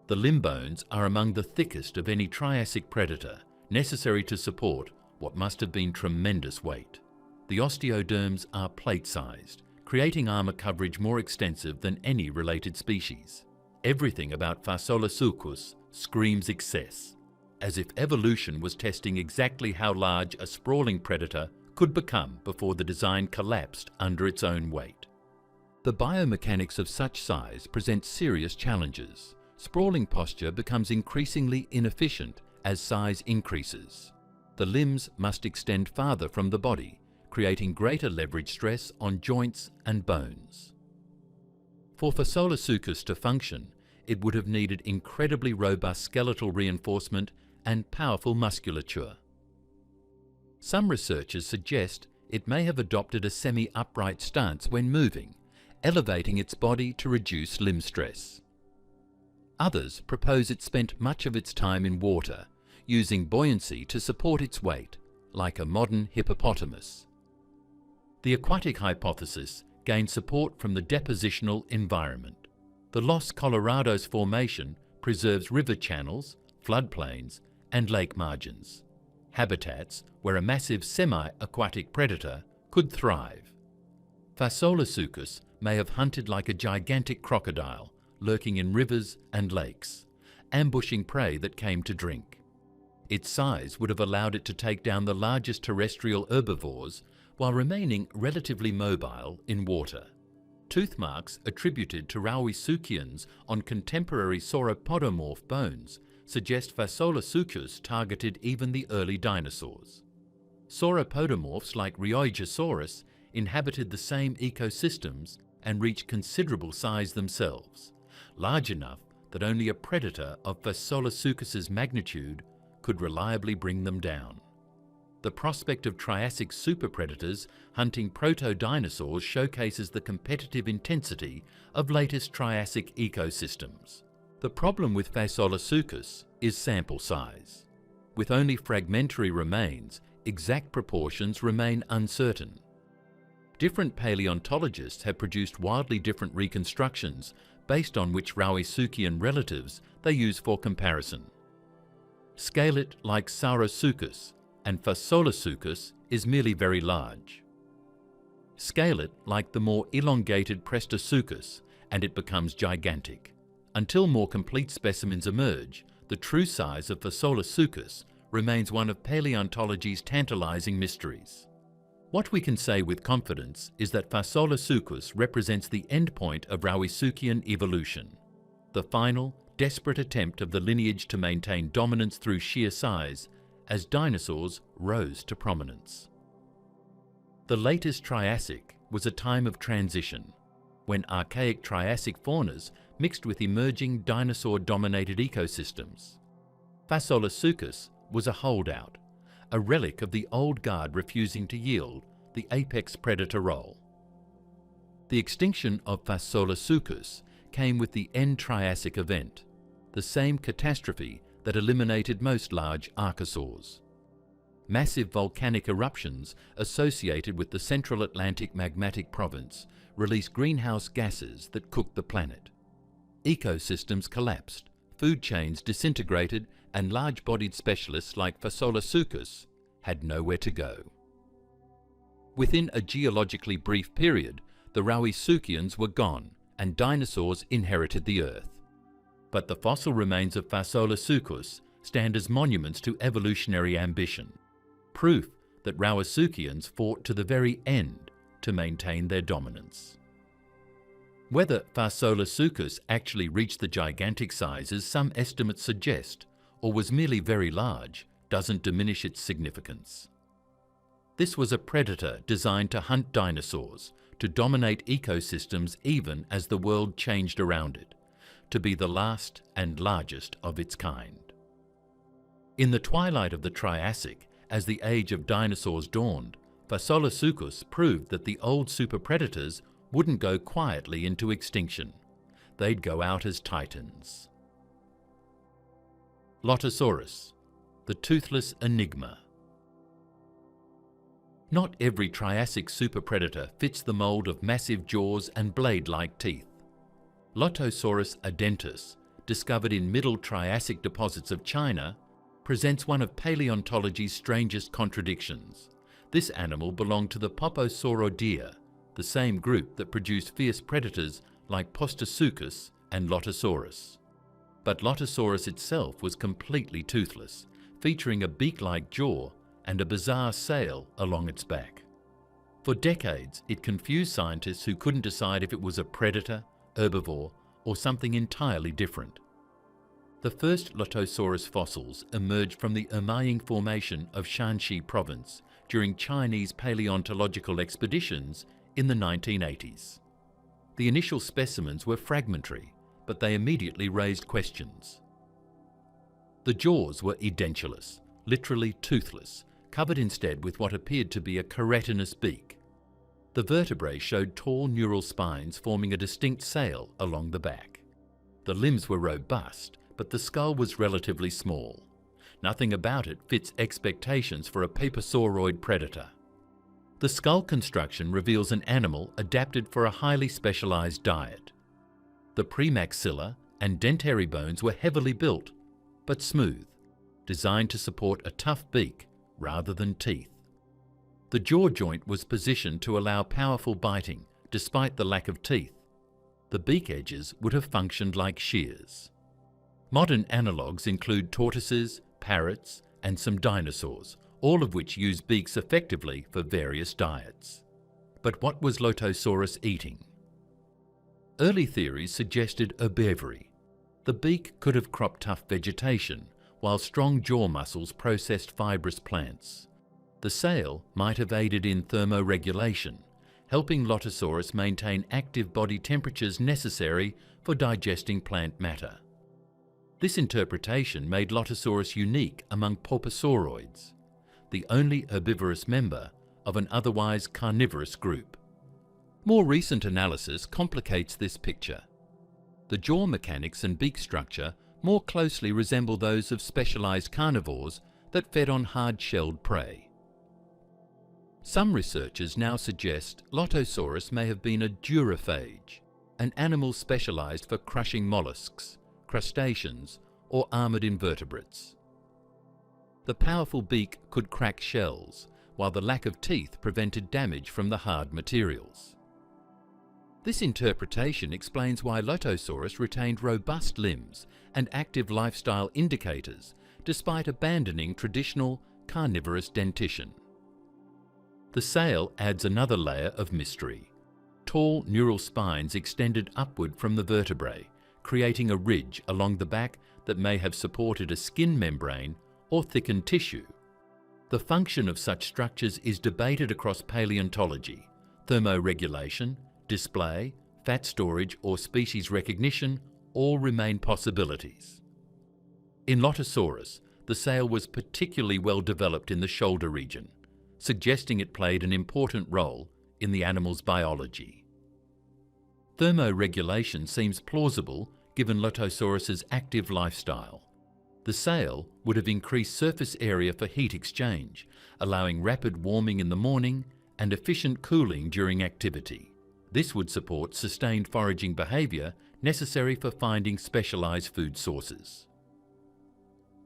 The limb bones are among the thickest of any Triassic predator, necessary to support what must have been tremendous weight. The osteoderms are plate-sized, creating armour coverage more extensive than any related species. Everything about Fasolasuchus screams excess, as if evolution was testing exactly how large a sprawling predator could become before the design collapsed under its own weight. The biomechanics of such size present serious challenges. Sprawling posture becomes increasingly inefficient as size increases. The limbs must extend farther from the body, creating greater leverage stress on joints and bones. For Fasolasuchus to function, it would have needed incredibly robust skeletal reinforcement and powerful musculature. Some researchers suggest it may have adopted a semi-upright stance when moving, elevating its body to reduce limb stress. Others propose it spent much of its time in water, using buoyancy to support its weight, like a modern hippopotamus. The aquatic hypothesis gained support from the depositional environment. The Los Colorados Formation preserves river channels, floodplains, and lake margins, habitats where a massive semi-aquatic predator could thrive. Fasolasuchus may have hunted like a gigantic crocodile, lurking in rivers and lakes, ambushing prey that came to drink. Its size would have allowed it to take down the largest terrestrial herbivores while remaining relatively mobile in water. Tooth marks attributed to Rauisuchians on contemporary sauropodomorph bones suggest Fasolasuchus targeted even the early dinosaurs. Sauropodomorphs like Rauisuchus inhabited the same ecosystems and reached considerable size themselves, large enough that only a predator of Fasolasuchus's magnitude could reliably bring them down. The prospect of Triassic superpredators hunting proto-dinosaurs showcases the competitive intensity of latest Triassic ecosystems. The problem with Fasolasuchus is sample size. With only fragmentary remains, exact proportions remain uncertain. Different paleontologists have produced wildly different reconstructions based on which Rauisuchian relatives they use for comparison. Scale it like Saurosuchus, and Fasolasuchus is merely very large. Scale it like the more elongated Prestosuchus, and it becomes gigantic. Until more complete specimens emerge, the true size of Fasolasuchus remains one of paleontology's tantalizing mysteries. What we can say with confidence is that Fasolasuchus represents the endpoint of Rauisuchian evolution, the final, desperate attempt of the lineage to maintain dominance through sheer size as dinosaurs rose to prominence. The latest Triassic was a time of transition, when archaic Triassic faunas mixed with emerging dinosaur-dominated ecosystems. Fasolasuchus was a holdout, a relic of the old guard refusing to yield the apex predator role. The extinction of Fasolasuchus came with the end Triassic event, the same catastrophe that eliminated most large archosaurs. Massive volcanic eruptions associated with the Central Atlantic magmatic province released greenhouse gases that cooked the planet. Ecosystems collapsed, food chains disintegrated, and large-bodied specialists like Fasolasuchus had nowhere to go. Within a geologically brief period, the Rauisuchians were gone and dinosaurs inherited the Earth. But the fossil remains of Fasolasuchus stand as monuments to evolutionary ambition, proof that Rauisuchians fought to the very end to maintain their dominance. Whether Fasolasuchus actually reached the gigantic sizes some estimates suggest, or was merely very large, doesn't diminish its significance. This was a predator designed to hunt dinosaurs, to dominate ecosystems even as the world changed around it, to be the last and largest of its kind. In the twilight of the Triassic, as the age of dinosaurs dawned, Fasolasuchus proved that the old superpredators wouldn't go quietly into extinction. They'd go out as titans. Lotosaurus, the toothless enigma. Not every Triassic superpredator fits the mold of massive jaws and blade-like teeth. Lotosaurus adentus, discovered in Middle Triassic deposits of China, presents one of paleontology's strangest contradictions. This animal belonged to the Postosuchus, the same group that produced fierce predators like Postosuchus and Lotosaurus. But Lotosaurus itself was completely toothless, featuring a beak-like jaw and a bizarre sail along its back. For decades, it confused scientists who couldn't decide if it was a predator, herbivore, or something entirely different. The first Lotosaurus fossils emerged from the Ermaying Formation of Shanxi province during Chinese paleontological expeditions in the 1980s. The initial specimens were fragmentary, but they immediately raised questions. The jaws were edentulous, literally toothless, covered instead with what appeared to be a keratinous beak. The vertebrae showed tall neural spines forming a distinct sail along the back. The limbs were robust, but the skull was relatively small. Nothing about it fits expectations for a pepasauroid predator. The skull construction reveals an animal adapted for a highly specialized diet. The premaxilla and dentary bones were heavily built, but smooth, designed to support a tough beak rather than teeth. The jaw joint was positioned to allow powerful biting, despite the lack of teeth. The beak edges would have functioned like shears. Modern analogues include tortoises, parrots, and some dinosaurs, all of which use beaks effectively for various diets. But what was Lotosaurus eating? Early theories suggested herbivory. The beak could have cropped tough vegetation, while strong jaw muscles processed fibrous plants. The sail might have aided in thermoregulation, helping Lotosaurus maintain active body temperatures necessary for digesting plant matter. This interpretation made Lotosaurus unique among paupasauroids, the only herbivorous member of an otherwise carnivorous group. More recent analysis complicates this picture. The jaw mechanics and beak structure more closely resemble those of specialized carnivores that fed on hard-shelled prey. Some researchers now suggest Lotosaurus may have been a durophage, an animal specialized for crushing mollusks, crustaceans, or armored invertebrates. The powerful beak could crack shells, while the lack of teeth prevented damage from the hard materials. This interpretation explains why Lotosaurus retained robust limbs and active lifestyle indicators despite abandoning traditional carnivorous dentition. The sail adds another layer of mystery. Tall neural spines extended upward from the vertebrae, creating a ridge along the back that may have supported a skin membrane or thickened tissue. The function of such structures is debated across paleontology. Thermoregulation, display, fat storage, or species recognition all remain possibilities. In Lotosaurus, the sail was particularly well developed in the shoulder region, suggesting it played an important role in the animal's biology. Thermoregulation seems plausible given Lotosaurus's active lifestyle. The sail would have increased surface area for heat exchange, allowing rapid warming in the morning and efficient cooling during activity. This would support sustained foraging behavior necessary for finding specialized food sources.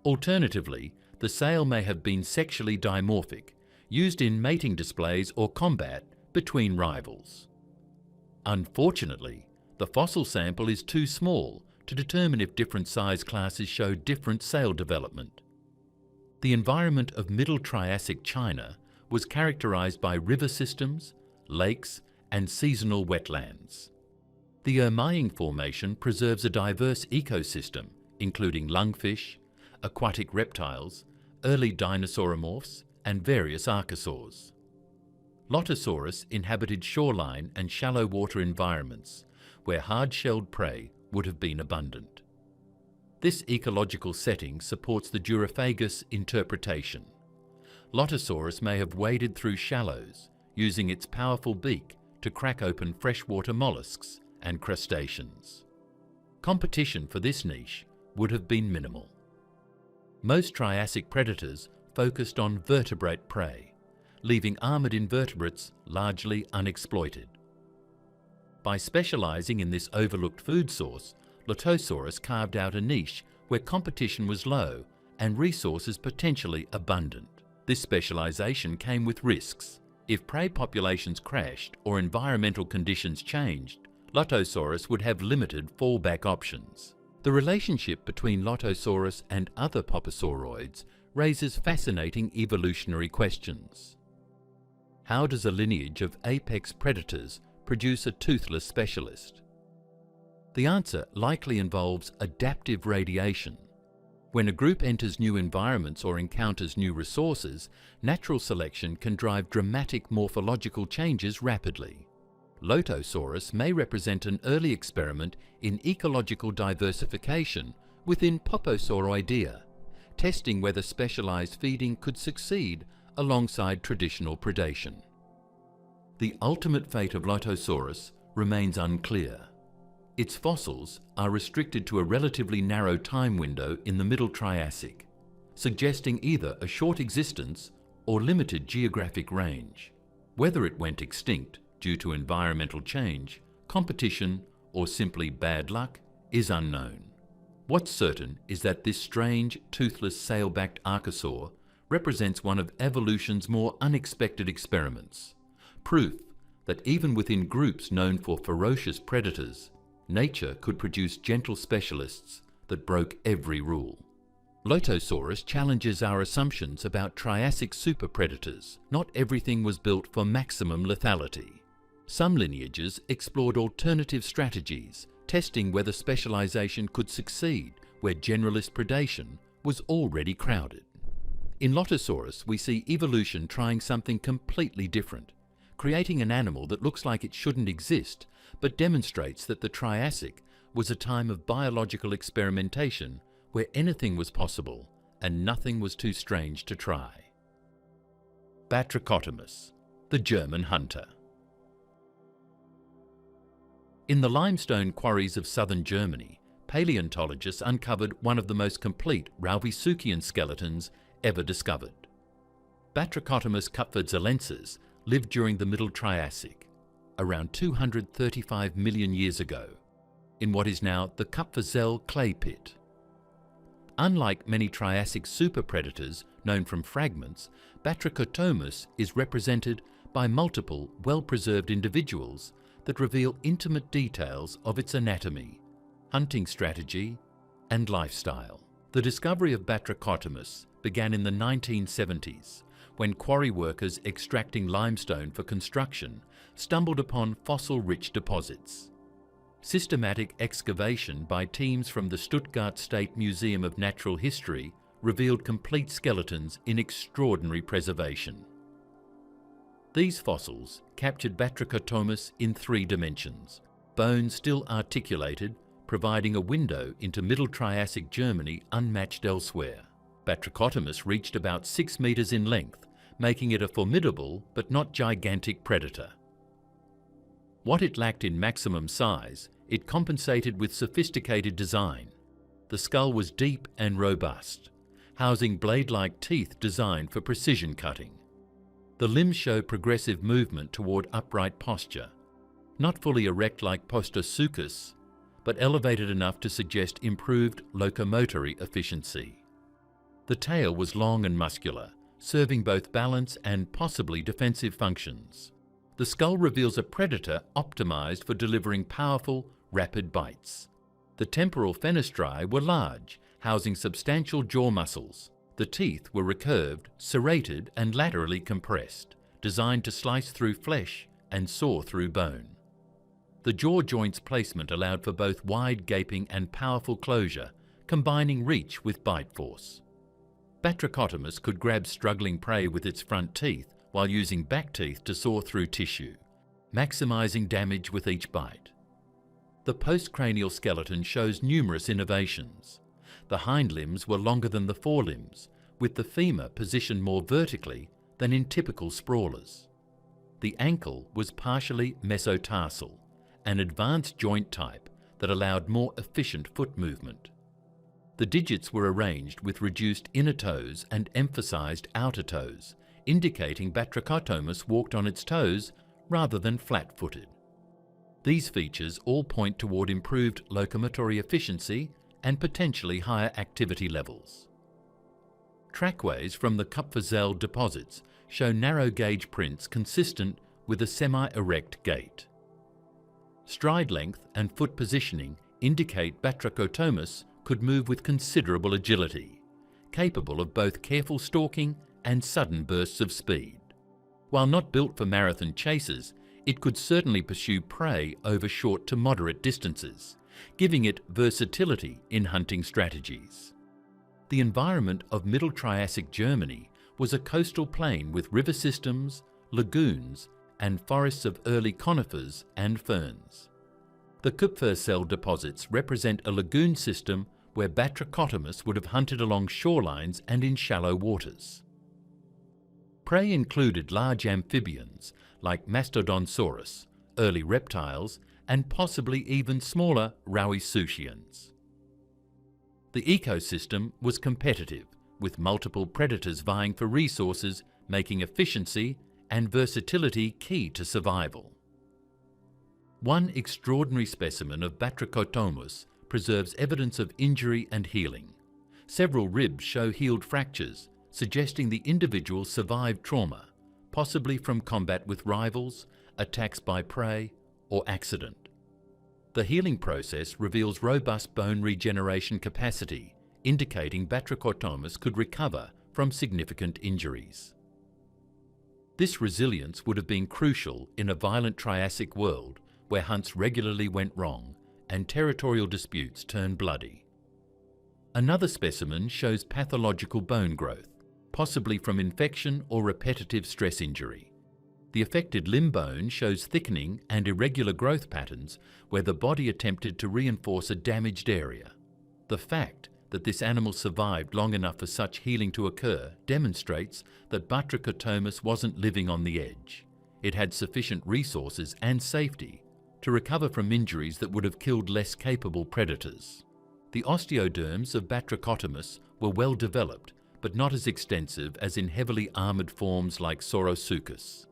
Alternatively, the sail may have been sexually dimorphic, used in mating displays or combat between rivals. Unfortunately, the fossil sample is too small to determine if different size classes show different sail development. The environment of Middle Triassic China was characterized by river systems, lakes, and seasonal wetlands. The Ermeying Formation preserves a diverse ecosystem, including lungfish, aquatic reptiles, early dinosauromorphs, and various archosaurs. Lotosaurus inhabited shoreline and shallow water environments, where hard-shelled prey would have been abundant. This ecological setting supports the durophagous interpretation. Lotosaurus may have waded through shallows, using its powerful beak to crack open freshwater mollusks and crustaceans. Competition for this niche would have been minimal. Most Triassic predators focused on vertebrate prey, leaving armored invertebrates largely unexploited. By specializing in this overlooked food source, Lotosaurus carved out a niche where competition was low and resources potentially abundant. This specialization came with risks. If prey populations crashed or environmental conditions changed, Lotosaurus would have limited fallback options. The relationship between Lotosaurus and other paupasauroids raises fascinating evolutionary questions. How does a lineage of apex predators produce a toothless specialist? The answer likely involves adaptive radiation. When a group enters new environments or encounters new resources, natural selection can drive dramatic morphological changes rapidly. Lotosaurus may represent an early experiment in ecological diversification within Poposauroidea, testing whether specialized feeding could succeed alongside traditional predation. The ultimate fate of Lotosaurus remains unclear. Its fossils are restricted to a relatively narrow time window in the Middle Triassic. suggesting either a short existence or limited geographic range. Whether it went extinct due to environmental change, competition, or simply bad luck is unknown. What's certain is that this strange, toothless, sail-backed archosaur represents one of evolution's more unexpected experiments, proof that even within groups known for ferocious predators, nature could produce gentle specialists that broke every rule. Lotosaurus challenges our assumptions about Triassic superpredators. Not everything was built for maximum lethality. Some lineages explored alternative strategies, testing whether specialization could succeed where generalist predation was already crowded. In Lotosaurus, we see evolution trying something completely different, creating an animal that looks like it shouldn't exist, but demonstrates that the Triassic was a time of biological experimentation where anything was possible and nothing was too strange to try. Batrachotomus, the German hunter. In the limestone quarries of southern Germany, paleontologists uncovered one of the most complete Rauisuchian skeletons ever discovered. Batrachotomus kupferzelensis lived during the Middle Triassic, around 235 million years ago, in what is now the Kupferzell clay pit. Unlike many Triassic superpredators known from fragments, Batrachotomus is represented by multiple, well-preserved individuals that reveal intimate details of its anatomy, hunting strategy, and lifestyle. The discovery of Batrachotomus began in the 1970s, when quarry workers extracting limestone for construction stumbled upon fossil-rich deposits. Systematic excavation by teams from the Stuttgart State Museum of Natural History revealed complete skeletons in extraordinary preservation. These fossils captured Batrachotomus in 3 dimensions, bones still articulated, providing a window into Middle Triassic Germany unmatched elsewhere. Batrachotomus reached about 6 meters in length, making it a formidable but not gigantic predator. What it lacked in maximum size, it compensated with sophisticated design. The skull was deep and robust, housing blade-like teeth designed for precision cutting. The limbs show progressive movement toward upright posture, not fully erect like Postosuchus, but elevated enough to suggest improved locomotory efficiency. The tail was long and muscular, serving both balance and possibly defensive functions. The skull reveals a predator optimized for delivering powerful, rapid bites. The temporal fenestrae were large, housing substantial jaw muscles. The teeth were recurved, serrated, and laterally compressed, designed to slice through flesh and saw through bone. The jaw joint's placement allowed for both wide gaping and powerful closure, combining reach with bite force. Batrachotomus could grab struggling prey with its front teeth while using back teeth to saw through tissue, maximizing damage with each bite. The postcranial skeleton shows numerous innovations. The hind limbs were longer than the forelimbs, with the femur positioned more vertically than in typical sprawlers. The ankle was partially mesotarsal, an advanced joint type that allowed more efficient foot movement. The digits were arranged with reduced inner toes and emphasized outer toes, indicating Batrachotomus walked on its toes rather than flat-footed. These features all point toward improved locomotory efficiency and potentially higher activity levels. Trackways from the Kupferzell deposits show narrow-gauge prints consistent with a semi-erect gait. Stride length and foot positioning indicate Batrachotomus could move with considerable agility, capable of both careful stalking and sudden bursts of speed. While not built for marathon chases, it could certainly pursue prey over short to moderate distances, giving it versatility in hunting strategies. The environment of Middle Triassic Germany was a coastal plain with river systems, lagoons, and forests of early conifers and ferns. The Kupferzell deposits represent a lagoon system where Batrachotomus would have hunted along shorelines and in shallow waters. Prey included large amphibians like Mastodonsaurus, early reptiles, and possibly even smaller Rauisuchians. The ecosystem was competitive, with multiple predators vying for resources, making efficiency and versatility key to survival. One extraordinary specimen of Batrachotomus preserves evidence of injury and healing. Several ribs show healed fractures, suggesting the individual survived trauma, possibly from combat with rivals, attacks by prey, or accident. The healing process reveals robust bone regeneration capacity, indicating Batrachotomus could recover from significant injuries. This resilience would have been crucial in a violent Triassic world where hunts regularly went wrong and territorial disputes turned bloody. Another specimen shows pathological bone growth, possibly from infection or repetitive stress injury. The affected limb bone shows thickening and irregular growth patterns where the body attempted to reinforce a damaged area. The fact that this animal survived long enough for such healing to occur demonstrates that Batrachotomus wasn't living on the edge. It had sufficient resources and safety to recover from injuries that would have killed less capable predators. The osteoderms of Batrachotomus were well developed, but not as extensive as in heavily armoured forms like Saurosuchus.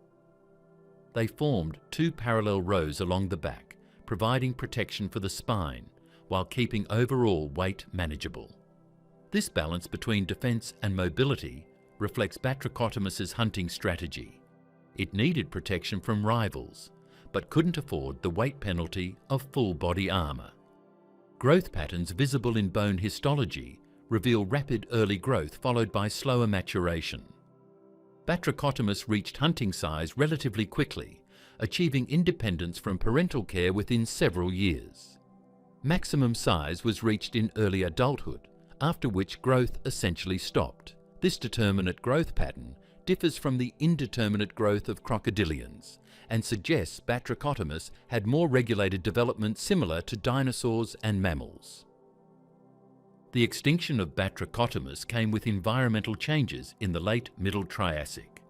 They formed two parallel rows along the back, providing protection for the spine, while keeping overall weight manageable. This balance between defence and mobility reflects Batrachotomus's hunting strategy. It needed protection from rivals, but couldn't afford the weight penalty of full body armour. Growth patterns visible in bone histology reveal rapid early growth followed by slower maturation. Batrachotomus reached hunting size relatively quickly, achieving independence from parental care within several years. Maximum size was reached in early adulthood, after which growth essentially stopped. This determinate growth pattern differs from the indeterminate growth of crocodilians and suggests Batrachotomus had more regulated development similar to dinosaurs and mammals. The extinction of Batrachotomus came with environmental changes in the late Middle Triassic.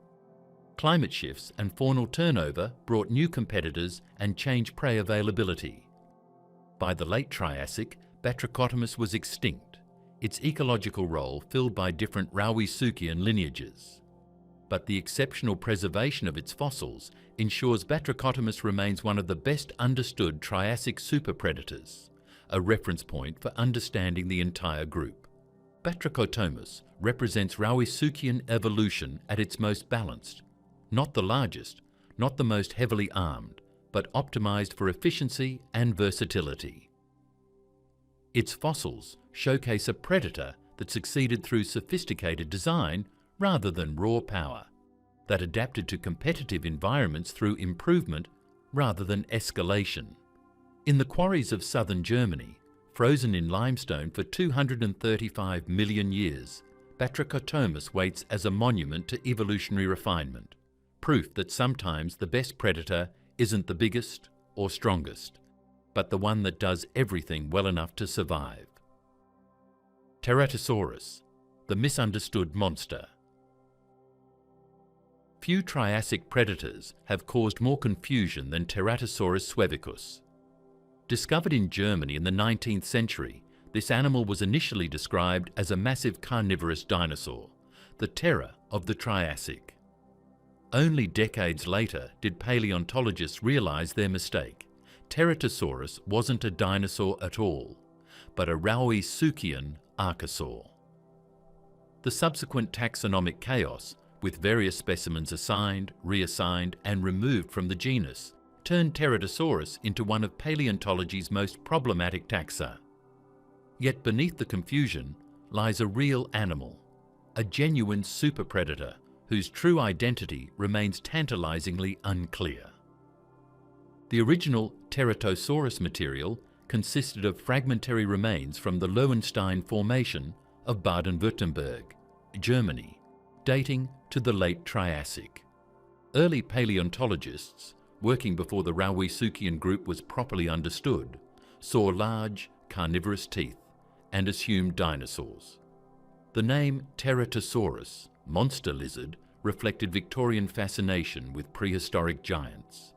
Climate shifts and faunal turnover brought new competitors and changed prey availability. By the late Triassic, Batrachotomus was extinct, its ecological role filled by different Rauisuchian lineages. But the exceptional preservation of its fossils ensures Batrachotomus remains one of the best understood Triassic superpredators, a reference point for understanding the entire group. Batrachotomus represents Rauisuchian evolution at its most balanced, not the largest, not the most heavily armed, but optimized for efficiency and versatility. Its fossils showcase a predator that succeeded through sophisticated design rather than raw power, that adapted to competitive environments through improvement rather than escalation. In the quarries of southern Germany, frozen in limestone for 235 million years, Batrachotomus waits as a monument to evolutionary refinement, proof that sometimes the best predator isn't the biggest or strongest, but the one that does everything well enough to survive. Terratosaurus, the misunderstood monster. Few Triassic predators have caused more confusion than Terratosaurus suevicus. Discovered in Germany in the 19th century, this animal was initially described as a massive carnivorous dinosaur, the terror of the Triassic. Only decades later did paleontologists realize their mistake. Terratosaurus wasn't a dinosaur at all, but a Rauisuchian archosaur. The subsequent taxonomic chaos, with various specimens assigned, reassigned, and removed from the genus, turned Terratosaurus into one of paleontology's most problematic taxa. Yet beneath the confusion lies a real animal, a genuine superpredator whose true identity remains tantalizingly unclear. The original Terratosaurus material consisted of fragmentary remains from the Lowenstein Formation of Baden-Württemberg, Germany, dating to the late Triassic. Early paleontologists, working before the Rauisuchian group was properly understood, saw large, carnivorous teeth and assumed dinosaurs. The name Terratosaurus, monster lizard, reflected Victorian fascination with prehistoric giants.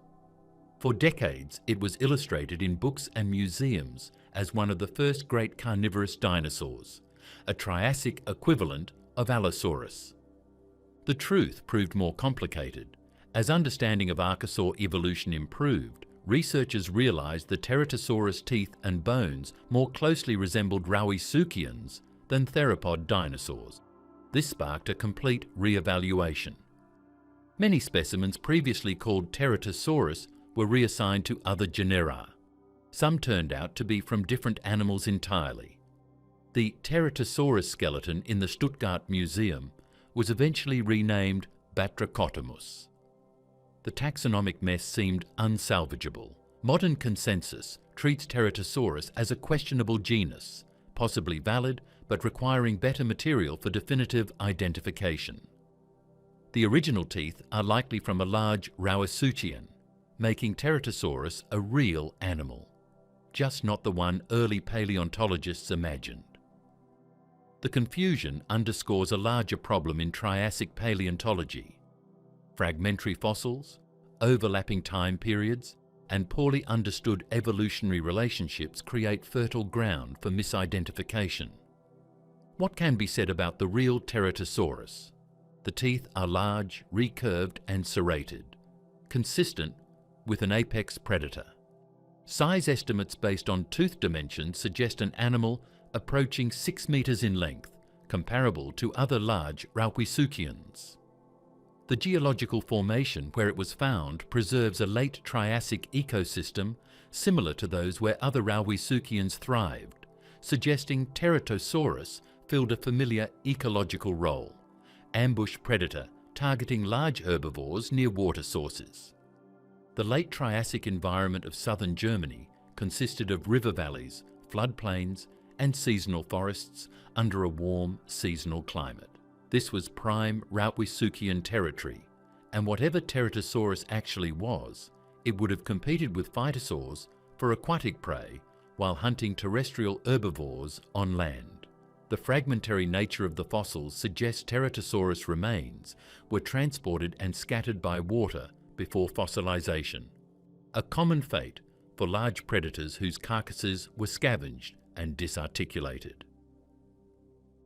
For decades, it was illustrated in books and museums as one of the first great carnivorous dinosaurs, a Triassic equivalent of Allosaurus. The truth proved more complicated. As understanding of Archosaur evolution improved, researchers realized the Terratosaurus teeth and bones more closely resembled Rauisuchians than theropod dinosaurs. This sparked a complete re-evaluation. Many specimens previously called Terratosaurus were reassigned to other genera. Some turned out to be from different animals entirely. The Terratosaurus skeleton in the Stuttgart Museum was eventually renamed Batrachotomus. The taxonomic mess seemed unsalvageable. Modern consensus treats Terratosaurus as a questionable genus, possibly valid but requiring better material for definitive identification. The original teeth are likely from a large Rauisuchian, making Terratosaurus a real animal, just not the one early paleontologists imagined. The confusion underscores a larger problem in Triassic paleontology. Fragmentary fossils, overlapping time periods, and poorly understood evolutionary relationships create fertile ground for misidentification. What can be said about the real Terratosaurus? The teeth are large, recurved and serrated, consistent with an apex predator. Size estimates based on tooth dimensions suggest an animal approaching 6 meters in length, comparable to other large Rauisuchians. The geological formation where it was found preserves a late Triassic ecosystem similar to those where other Rauisuchians thrived, suggesting Terratosaurus filled a familiar ecological role: ambush predator targeting large herbivores near water sources. The late Triassic environment of southern Germany consisted of river valleys, floodplains, and seasonal forests under a warm, seasonal climate. This was prime Rauisuchian territory, and whatever Terratosaurus actually was, it would have competed with phytosaurs for aquatic prey while hunting terrestrial herbivores on land. The fragmentary nature of the fossils suggests Terratosaurus remains were transported and scattered by water before fossilization, a common fate for large predators whose carcasses were scavenged and disarticulated.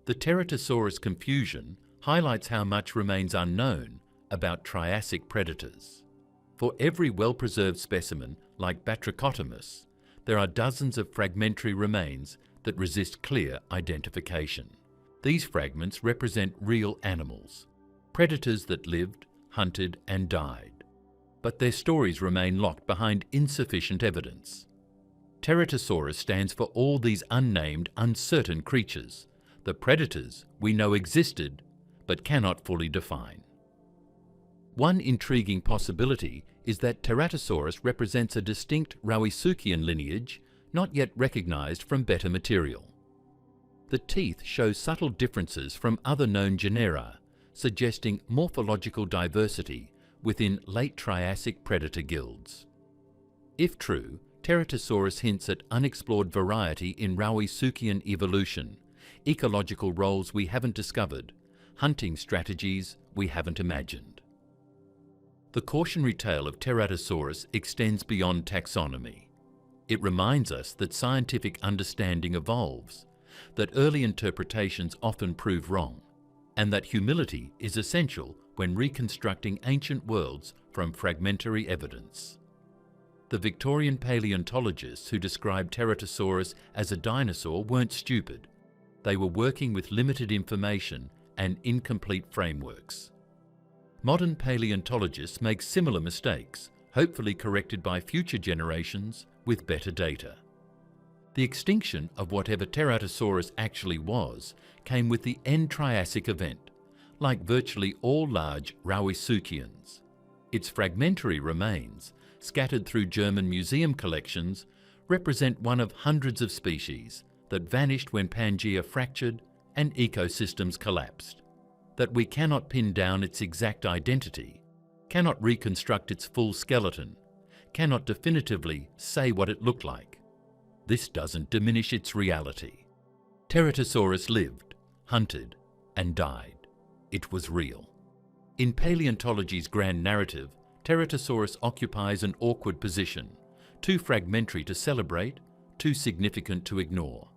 The Terratosaurus confusion highlights how much remains unknown about Triassic predators. For every well-preserved specimen like Batrachotomus, there are dozens of fragmentary remains that resist clear identification. These fragments represent real animals, predators that lived, hunted and died. But their stories remain locked behind insufficient evidence. Terratosaurus stands for all these unnamed, uncertain creatures, the predators we know existed but cannot fully define. One intriguing possibility is that Terratosaurus represents a distinct Rauisuchian lineage not yet recognized from better material. The teeth show subtle differences from other known genera, suggesting morphological diversity within late Triassic predator guilds. If true, Terratosaurus hints at unexplored variety in Rauisuchian evolution, ecological roles we haven't discovered, hunting strategies we haven't imagined. The cautionary tale of Terratosaurus extends beyond taxonomy. It reminds us that scientific understanding evolves, that early interpretations often prove wrong, and that humility is essential when reconstructing ancient worlds from fragmentary evidence. The Victorian paleontologists who described Terratosaurus as a dinosaur weren't stupid. They were working with limited information and incomplete frameworks. Modern paleontologists make similar mistakes, hopefully corrected by future generations with better data. The extinction of whatever Terratosaurus actually was came with the end Triassic event, like virtually all large Rauisuchians. Its fragmentary remains, scattered through German museum collections, represent one of hundreds of species that vanished when Pangaea fractured and ecosystems collapsed. That we cannot pin down its exact identity, cannot reconstruct its full skeleton, cannot definitively say what it looked like. This doesn't diminish its reality. Terratosaurus lived, hunted, and died. It was real. In paleontology's grand narrative, Terratosaurus occupies an awkward position, too fragmentary to celebrate, too significant to ignore.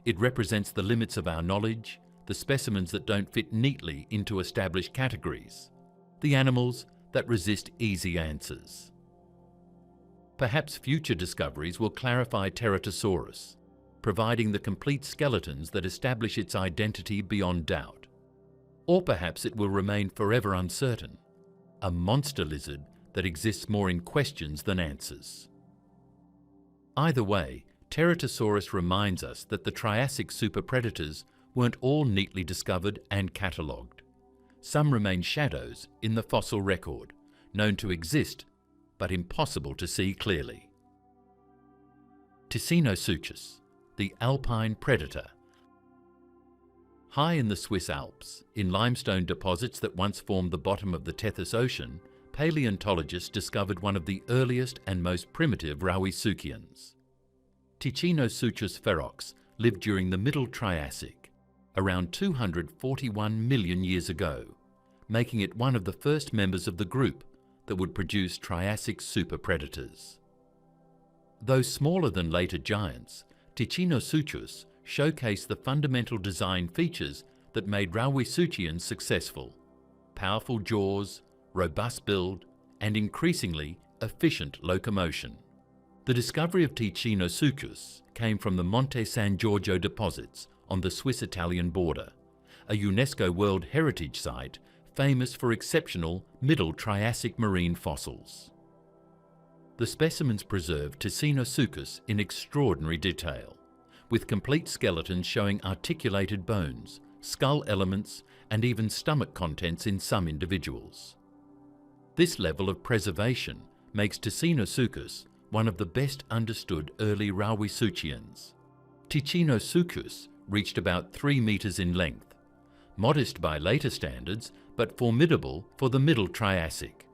It represents the limits of our knowledge, the specimens that don't fit neatly into established categories, the animals that resist easy answers. Perhaps future discoveries will clarify Terratosaurus, providing the complete skeletons that establish its identity beyond doubt. Or perhaps it will remain forever uncertain, a monster lizard that exists more in questions than answers. Either way, Terratosaurus reminds us that the Triassic superpredators weren't all neatly discovered and catalogued. Some remain shadows in the fossil record, known to exist but impossible to see clearly. Ticinosuchus, the alpine predator. High in the Swiss Alps, in limestone deposits that once formed the bottom of the Tethys Ocean, paleontologists discovered one of the earliest and most primitive Rauisuchians. Ticinosuchus ferox lived during the Middle Triassic, around 241 million years ago, making it one of the first members of the group that would produce Triassic superpredators. Though smaller than later giants, Ticinosuchus showcased the fundamental design features that made Rauisuchians successful: powerful jaws, robust build, and increasingly efficient locomotion. The discovery of Ticinosuchus came from the Monte San Giorgio deposits on the Swiss-Italian border, a UNESCO World Heritage Site famous for exceptional Middle Triassic marine fossils. The specimens preserve Ticinosuchus in extraordinary detail, with complete skeletons showing articulated bones, skull elements, and even stomach contents in some individuals. This level of preservation makes Ticinosuchus one of the best understood early Rauisuchians. Ticinosuchus reached about 3 meters in length, modest by later standards, but formidable for the Middle Triassic.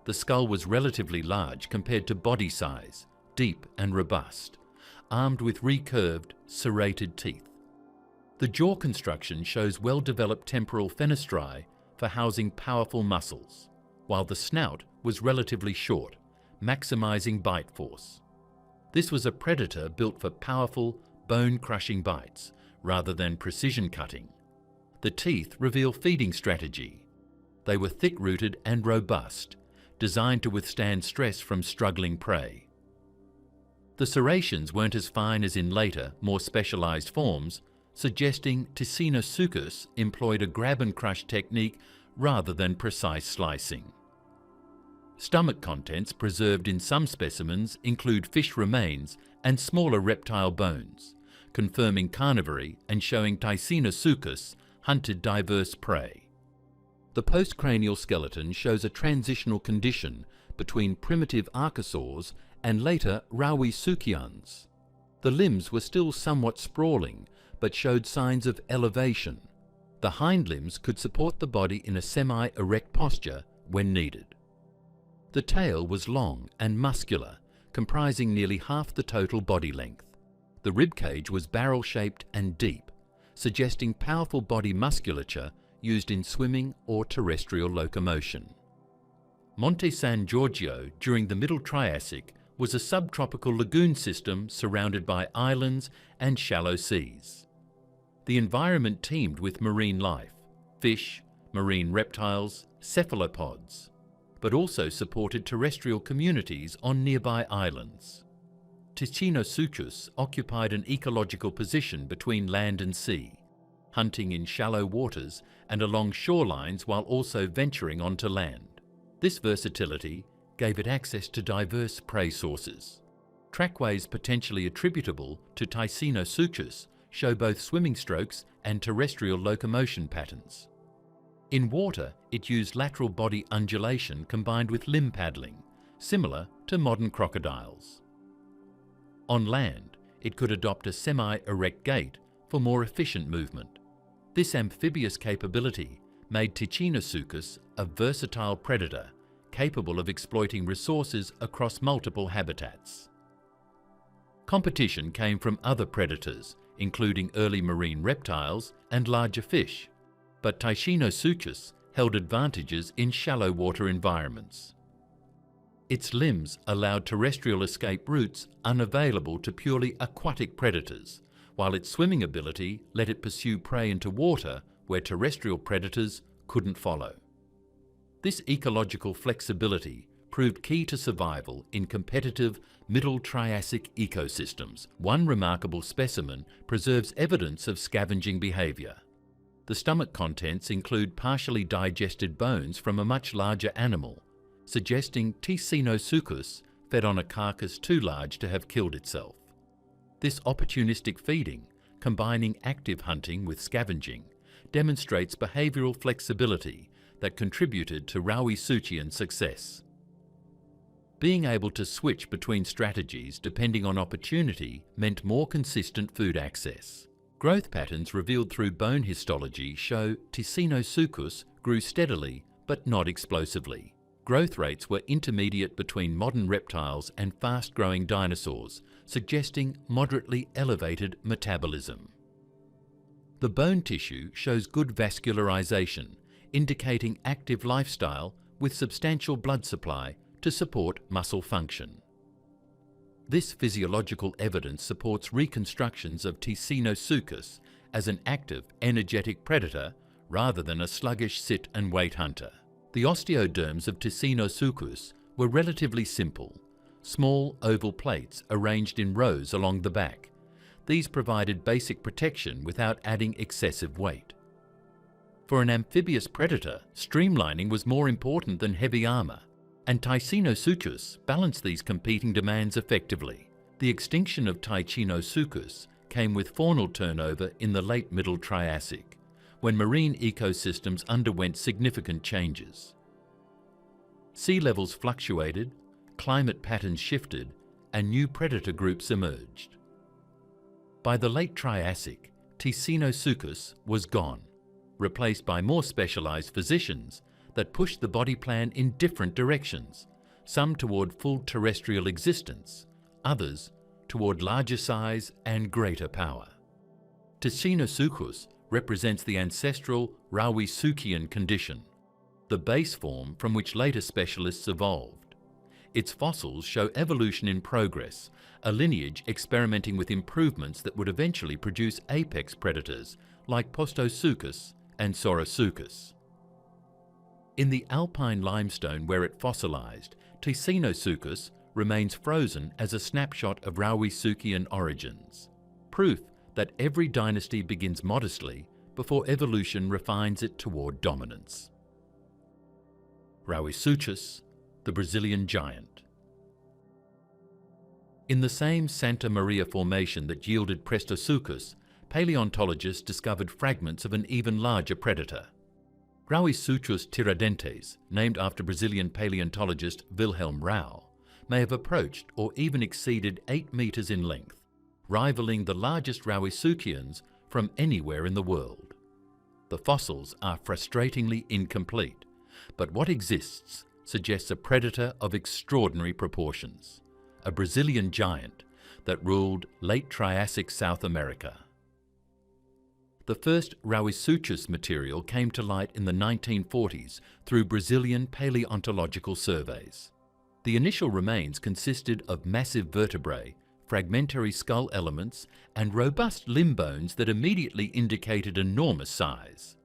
The skull was relatively large compared to body size, deep and robust, armed with recurved, serrated teeth. The jaw construction shows well-developed temporal fenestrae for housing powerful muscles, while the snout was relatively short, maximizing bite force. This was a predator built for powerful, bone-crushing bites rather than precision cutting. The teeth reveal feeding strategy. They were thick-rooted and robust, designed to withstand stress from struggling prey. The serrations weren't as fine as in later, more specialized forms, suggesting Ticinosuchus employed a grab-and-crush technique rather than precise slicing. Stomach contents preserved in some specimens include fish remains and smaller reptile bones, confirming carnivory and showing Ticinosuchus hunted diverse prey. The postcranial skeleton shows a transitional condition between primitive archosaurs and later Rauisuchians. The limbs were still somewhat sprawling, but showed signs of elevation. The hind limbs could support the body in a semi-erect posture when needed. The tail was long and muscular, comprising nearly half the total body length. The ribcage was barrel-shaped and deep, suggesting powerful body musculature used in swimming or terrestrial locomotion. Monte San Giorgio during the Middle Triassic was a subtropical lagoon system surrounded by islands and shallow seas. The environment teemed with marine life, fish, marine reptiles, cephalopods, but also supported terrestrial communities on nearby islands. Ticinosuchus occupied an ecological position between land and sea, hunting in shallow waters and along shorelines while also venturing onto land. This versatility gave it access to diverse prey sources. Trackways potentially attributable to Ticinosuchus show both swimming strokes and terrestrial locomotion patterns. In water, it used lateral body undulation combined with limb paddling, similar to modern crocodiles. On land, it could adopt a semi-erect gait for more efficient movement. This amphibious capability made Ticinosuchus a versatile predator capable of exploiting resources across multiple habitats. Competition came from other predators, including early marine reptiles and larger fish, but Ticinosuchus held advantages in shallow water environments. Its limbs allowed terrestrial escape routes unavailable to purely aquatic predators, while its swimming ability let it pursue prey into water where terrestrial predators couldn't follow. This ecological flexibility proved key to survival in competitive Middle Triassic ecosystems. One remarkable specimen preserves evidence of scavenging behaviour. The stomach contents include partially digested bones from a much larger animal, suggesting Ticinosuchus fed on a carcass too large to have killed itself. This opportunistic feeding, combining active hunting with scavenging, demonstrates behavioural flexibility that contributed to Rauisuchian success. Being able to switch between strategies depending on opportunity meant more consistent food access. Growth patterns revealed through bone histology show Ticinosuchus grew steadily but not explosively. Growth rates were intermediate between modern reptiles and fast-growing dinosaurs, suggesting moderately elevated metabolism. The bone tissue shows good vascularization, indicating active lifestyle with substantial blood supply to support muscle function. This physiological evidence supports reconstructions of Ticinosuchus as an active, energetic predator rather than a sluggish sit-and-wait hunter. The osteoderms of Ticinosuchus were relatively simple, small oval plates arranged in rows along the back. These provided basic protection without adding excessive weight. For an amphibious predator, streamlining was more important than heavy armour, and Ticinosuchus balanced these competing demands effectively. The extinction of Ticinosuchus came with faunal turnover in the late Middle Triassic, when marine ecosystems underwent significant changes. Sea levels fluctuated, climate patterns shifted, and new predator groups emerged. By the late Triassic, Ticinosuchus was gone, replaced by more specialised physicians that pushed the body plan in different directions, some toward full terrestrial existence, others toward larger size and greater power. Ticinosuchus represents the ancestral Rauisuchian condition, the base form from which later specialists evolved. Its fossils show evolution in progress, a lineage experimenting with improvements that would eventually produce apex predators like Postosuchus and Saurosuchus. In the alpine limestone where it fossilized, Ticinosuchus remains frozen as a snapshot of Rauisuchian origins, proof that every dynasty begins modestly before evolution refines it toward dominance. Rauisuchus, the Brazilian giant. In the same Santa Maria formation that yielded Prestosuchus, paleontologists discovered fragments of an even larger predator. Rauisuchus tiradentes, named after Brazilian paleontologist Wilhelm Rau, may have approached or even exceeded 8 meters in length, rivaling the largest Rauisuchians from anywhere in the world. The fossils are frustratingly incomplete, but what exists suggests a predator of extraordinary proportions, a Brazilian giant that ruled late Triassic South America. The first Rauisuchus material came to light in the 1940s through Brazilian paleontological surveys. The initial remains consisted of massive vertebrae, fragmentary skull elements, and robust limb bones that immediately indicated enormous size.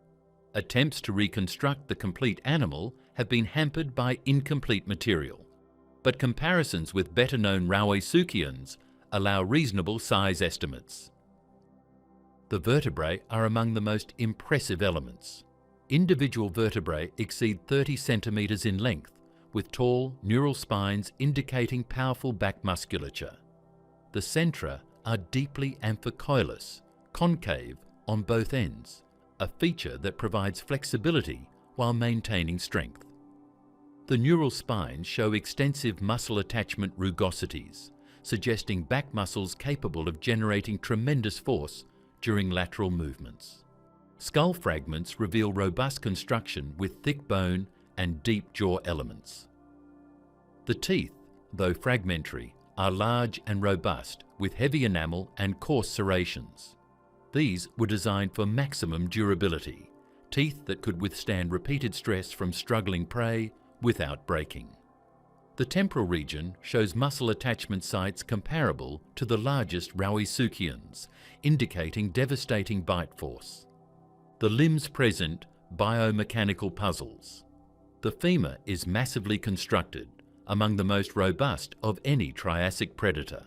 Attempts to reconstruct the complete animal have been hampered by incomplete material, but comparisons with better-known Rauisuchians allow reasonable size estimates. The vertebrae are among the most impressive elements. Individual vertebrae exceed 30 centimeters in length, with tall, neural spines indicating powerful back musculature. The centra are deeply amphicoelous, concave on both ends, a feature that provides flexibility while maintaining strength. The neural spines show extensive muscle attachment rugosities, suggesting back muscles capable of generating tremendous force during lateral movements. Skull fragments reveal robust construction with thick bone and deep jaw elements. The teeth, though fragmentary, are large and robust with heavy enamel and coarse serrations. These were designed for maximum durability, teeth that could withstand repeated stress from struggling prey without breaking. The temporal region shows muscle attachment sites comparable to the largest Rauisuchians, indicating devastating bite force. The limbs present biomechanical puzzles. The femur is massively constructed, among the most robust of any Triassic predator.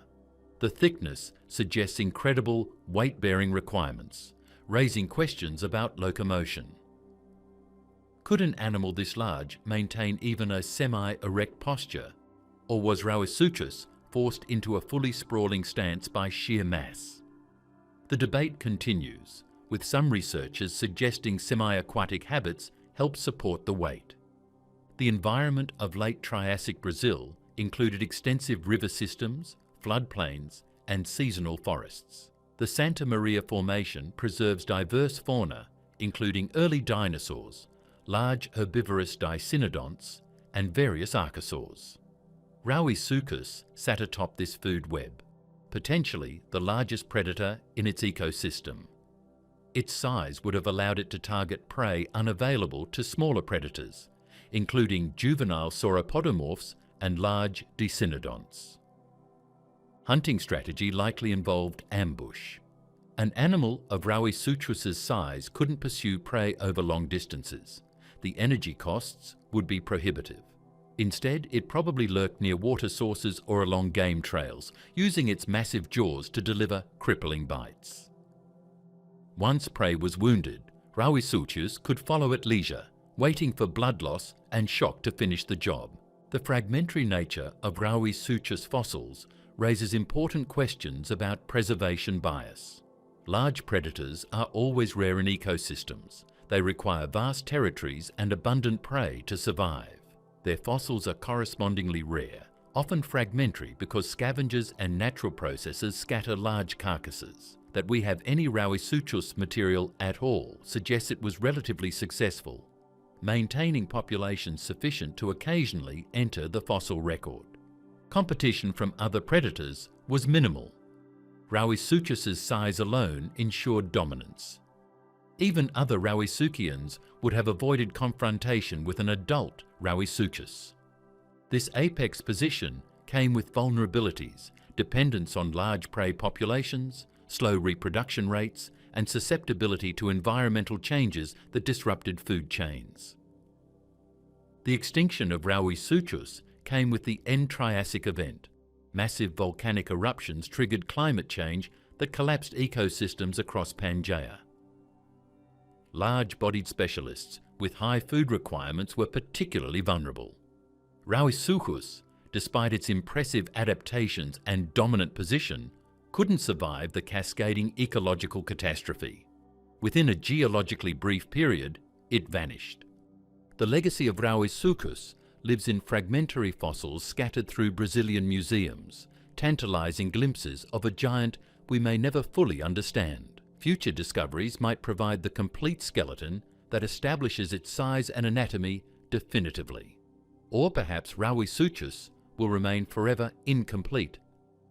The thickness suggests incredible weight-bearing requirements, raising questions about locomotion. Could an animal this large maintain even a semi-erect posture, or was Rauisuchus forced into a fully sprawling stance by sheer mass? The debate continues, with some researchers suggesting semi-aquatic habits help support the weight. The environment of late Triassic Brazil included extensive river systems, floodplains, and seasonal forests. The Santa Maria Formation preserves diverse fauna, including early dinosaurs, large herbivorous dicynodonts, and various archosaurs. Rauisuchus sat atop this food web, potentially the largest predator in its ecosystem. Its size would have allowed it to target prey unavailable to smaller predators, including juvenile sauropodomorphs and large dicynodonts. Hunting strategy likely involved ambush. An animal of Rauisuchus' size couldn't pursue prey over long distances. The energy costs would be prohibitive. Instead, it probably lurked near water sources or along game trails, using its massive jaws to deliver crippling bites. Once prey was wounded, Rauisuchus could follow at leisure, waiting for blood loss and shock to finish the job. The fragmentary nature of Rauisuchus fossils raises important questions about preservation bias. Large predators are always rare in ecosystems. They require vast territories and abundant prey to survive. Their fossils are correspondingly rare, often fragmentary because scavengers and natural processes scatter large carcasses. That we have any Rauisuchus material at all suggests it was relatively successful, maintaining populations sufficient to occasionally enter the fossil record. Competition from other predators was minimal. Rauisuchus' size alone ensured dominance. Even other Rauisuchians would have avoided confrontation with an adult Rauisuchus. This apex position came with vulnerabilities, dependence on large prey populations, slow reproduction rates, and susceptibility to environmental changes that disrupted food chains. The extinction of Rauisuchus came with the end Triassic event. Massive volcanic eruptions triggered climate change that collapsed ecosystems across Pangaea. Large-bodied specialists with high food requirements were particularly vulnerable. Rauisuchus, despite its impressive adaptations and dominant position, couldn't survive the cascading ecological catastrophe. Within a geologically brief period, it vanished. The legacy of Rauisuchus lives in fragmentary fossils scattered through Brazilian museums, tantalizing glimpses of a giant we may never fully understand. Future discoveries might provide the complete skeleton that establishes its size and anatomy definitively. Or perhaps Rauisuchus will remain forever incomplete,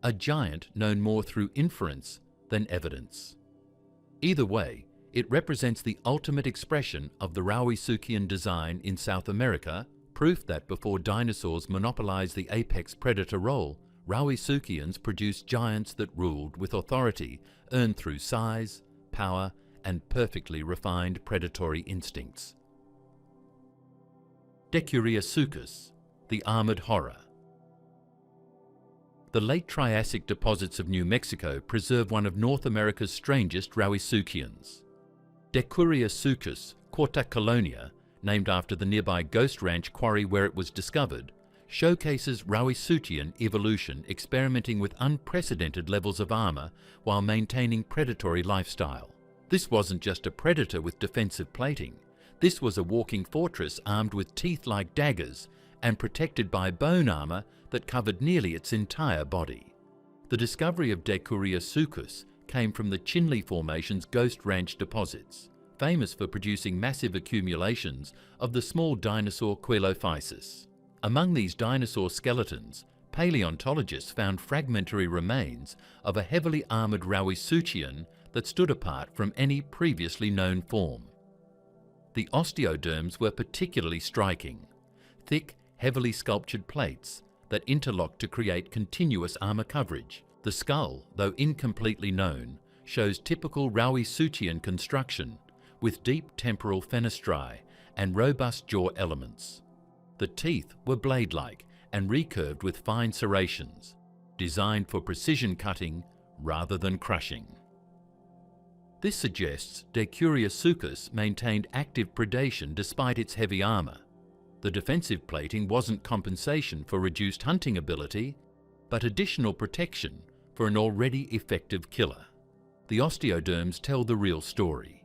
a giant known more through inference than evidence. Either way, it represents the ultimate expression of the Rauisuchian design in South America, proof that before dinosaurs monopolized the apex predator role, Rauisuchians produced giants that ruled with authority earned through size, power, and perfectly refined predatory instincts. Decoriasuchus, the armored horror. The late Triassic deposits of New Mexico preserve one of North America's strangest Rauisuchians. Decoriasuchus quartacolonia, named after the nearby Ghost Ranch quarry where it was discovered, showcases Rauisuchian evolution experimenting with unprecedented levels of armor while maintaining predatory lifestyle. This wasn't just a predator with defensive plating. This was a walking fortress armed with teeth-like daggers and protected by bone armor that covered nearly its entire body. The discovery of Decoriasuchus came from the Chinle Formation's Ghost Ranch deposits, famous for producing massive accumulations of the small dinosaur Coelophysis. Among these dinosaur skeletons, paleontologists found fragmentary remains of a heavily armored Rauisuchian that stood apart from any previously known form. The osteoderms were particularly striking. Thick, heavily sculptured plates, that interlock to create continuous armor coverage. The skull, though incompletely known, shows typical Rauisuchian construction with deep temporal fenestrae and robust jaw elements. The teeth were blade-like and recurved with fine serrations, designed for precision cutting rather than crushing. This suggests Decoriasuchus maintained active predation despite its heavy armor. The defensive plating wasn't compensation for reduced hunting ability, but additional protection for an already effective killer. The osteoderms tell the real story.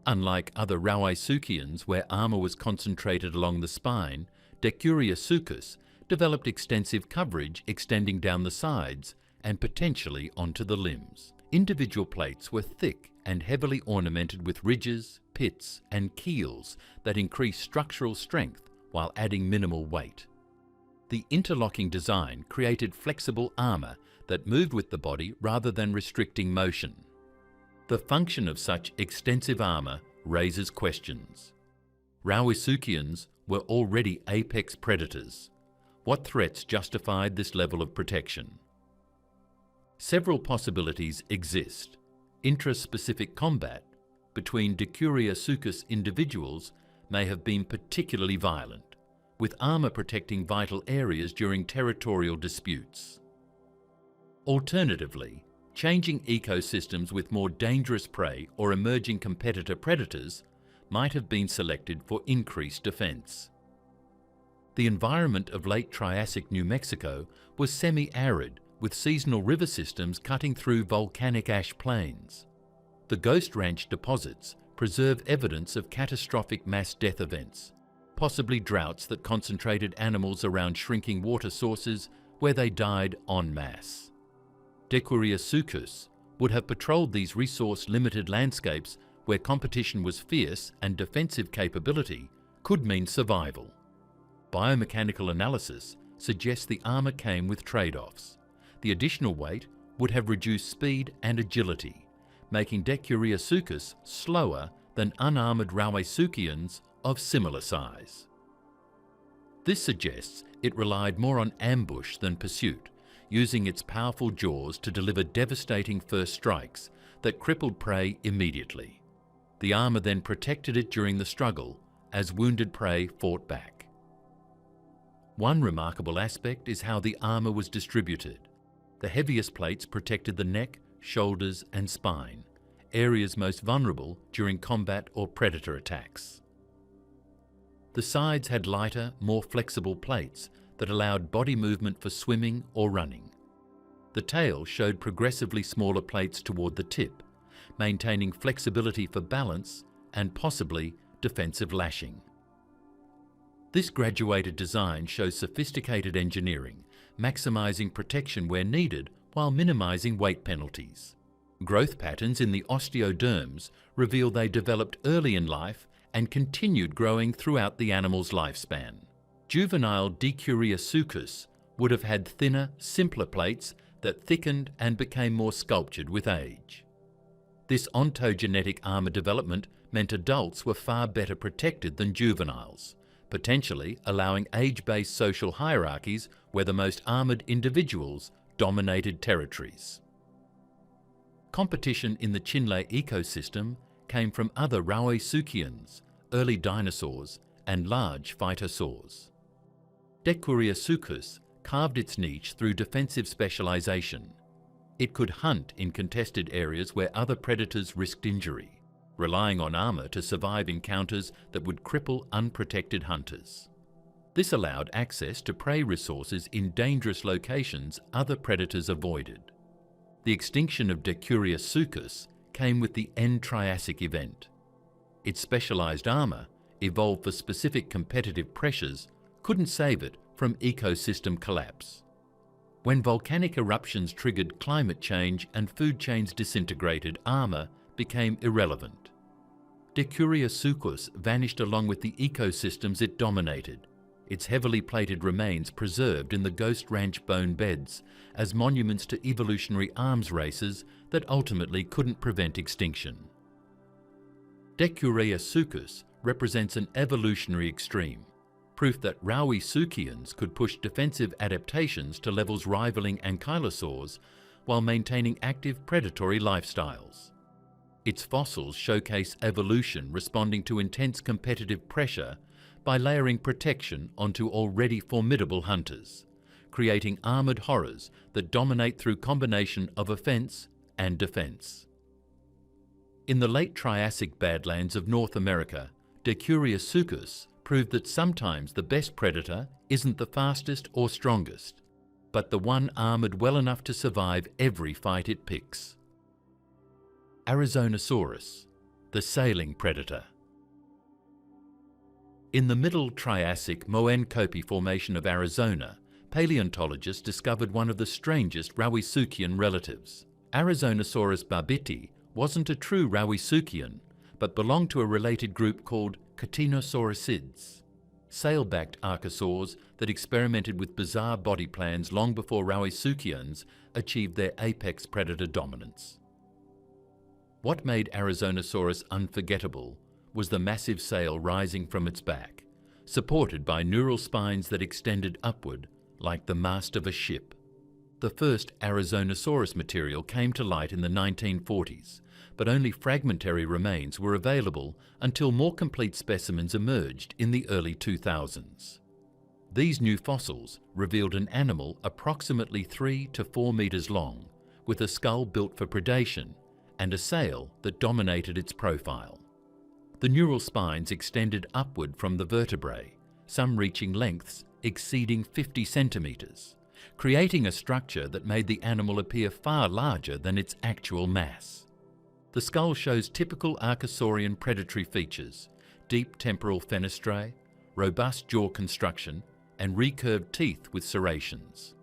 Unlike other Rauisuchians where armor was concentrated along the spine, Decoriasuchus developed extensive coverage extending down the sides and potentially onto the limbs. Individual plates were thick and heavily ornamented with ridges, pits, and keels that increased structural strength while adding minimal weight. The interlocking design created flexible armor that moved with the body rather than restricting motion. The function of such extensive armor raises questions. Rauisuchians were already apex predators. What threats justified this level of protection? Several possibilities exist. Intraspecific combat between Decoriasuchus individuals may have been particularly violent, with armor protecting vital areas during territorial disputes. Alternatively, changing ecosystems with more dangerous prey or emerging competitor predators might have been selected for increased defense. The environment of late Triassic New Mexico was semi-arid, with seasonal river systems cutting through volcanic ash plains. The Ghost Ranch deposits preserve evidence of catastrophic mass death events, possibly droughts that concentrated animals around shrinking water sources where they died en masse. Decoriasuchus would have patrolled these resource-limited landscapes where competition was fierce and defensive capability could mean survival. Biomechanical analysis suggests the armor came with trade-offs. The additional weight would have reduced speed and agility, making Decoriasuchus slower than unarmored Rauisuchians of similar size. This suggests it relied more on ambush than pursuit, using its powerful jaws to deliver devastating first strikes that crippled prey immediately. The armor then protected it during the struggle as wounded prey fought back. One remarkable aspect is how the armor was distributed. The heaviest plates protected the neck, shoulders, and spine, areas most vulnerable during combat or predator attacks. The sides had lighter, more flexible plates that allowed body movement for swimming or running. The tail showed progressively smaller plates toward the tip, maintaining flexibility for balance and possibly defensive lashing. This graduated design shows sophisticated engineering, maximizing protection where needed while minimizing weight penalties. Growth patterns in the osteoderms reveal they developed early in life and continued growing throughout the animal's lifespan. Juvenile Decoriasuchus would have had thinner, simpler plates that thickened and became more sculptured with age. This ontogenetic armor development meant adults were far better protected than juveniles, potentially allowing age-based social hierarchies where the most armored individuals dominated territories. Competition in the Chinle ecosystem came from other Rauisuchians, early dinosaurs, and large phytosaurs. Decoriasuchus carved its niche through defensive specialization. It could hunt in contested areas where other predators risked injury, relying on armor to survive encounters that would cripple unprotected hunters. This allowed access to prey resources in dangerous locations other predators avoided. The extinction of Decoriasuchus came with the end Triassic event. Its specialized armor, evolved for specific competitive pressures, couldn't save it from ecosystem collapse. When volcanic eruptions triggered climate change and food chains disintegrated, armor became irrelevant. Decoriasuchus vanished along with the ecosystems it dominated, its heavily plated remains preserved in the Ghost Ranch bone beds as monuments to evolutionary arms races that ultimately couldn't prevent extinction. Decoriasuchus represents an evolutionary extreme. proof that Rauisuchians could push defensive adaptations to levels rivaling ankylosaurs while maintaining active predatory lifestyles. Its fossils showcase evolution responding to intense competitive pressure by layering protection onto already formidable hunters, creating armoured horrors that dominate through combination of offence and defence. In the late Triassic badlands of North America, Decoriasuchus proved that sometimes the best predator isn't the fastest or strongest, but the one armoured well enough to survive every fight it picks. Arizonaosaurus, the sailing predator. In the Middle Triassic Moenkopi Formation of Arizona, paleontologists discovered one of the strangest Rauisuchian relatives. Arizonasaurus barbiti wasn't a true Rauisuchian, but belonged to a related group called Ticinosaurisids, sail-backed archosaurs that experimented with bizarre body plans long before Rauisuchians achieved their apex predator dominance. What made Arizonasaurus unforgettable was the massive sail rising from its back, supported by neural spines that extended upward like the mast of a ship. The first Arizonasaurus material came to light in the 1940s, but only fragmentary remains were available until more complete specimens emerged in the early 2000s. These new fossils revealed an animal approximately 3 to 4 meters long, with a skull built for predation and a sail that dominated its profile. The neural spines extended upward from the vertebrae, some reaching lengths exceeding 50 centimeters, creating a structure that made the animal appear far larger than its actual mass. The skull shows typical archosaurian predatory features: deep temporal fenestrae, robust jaw construction, and recurved teeth with serrations.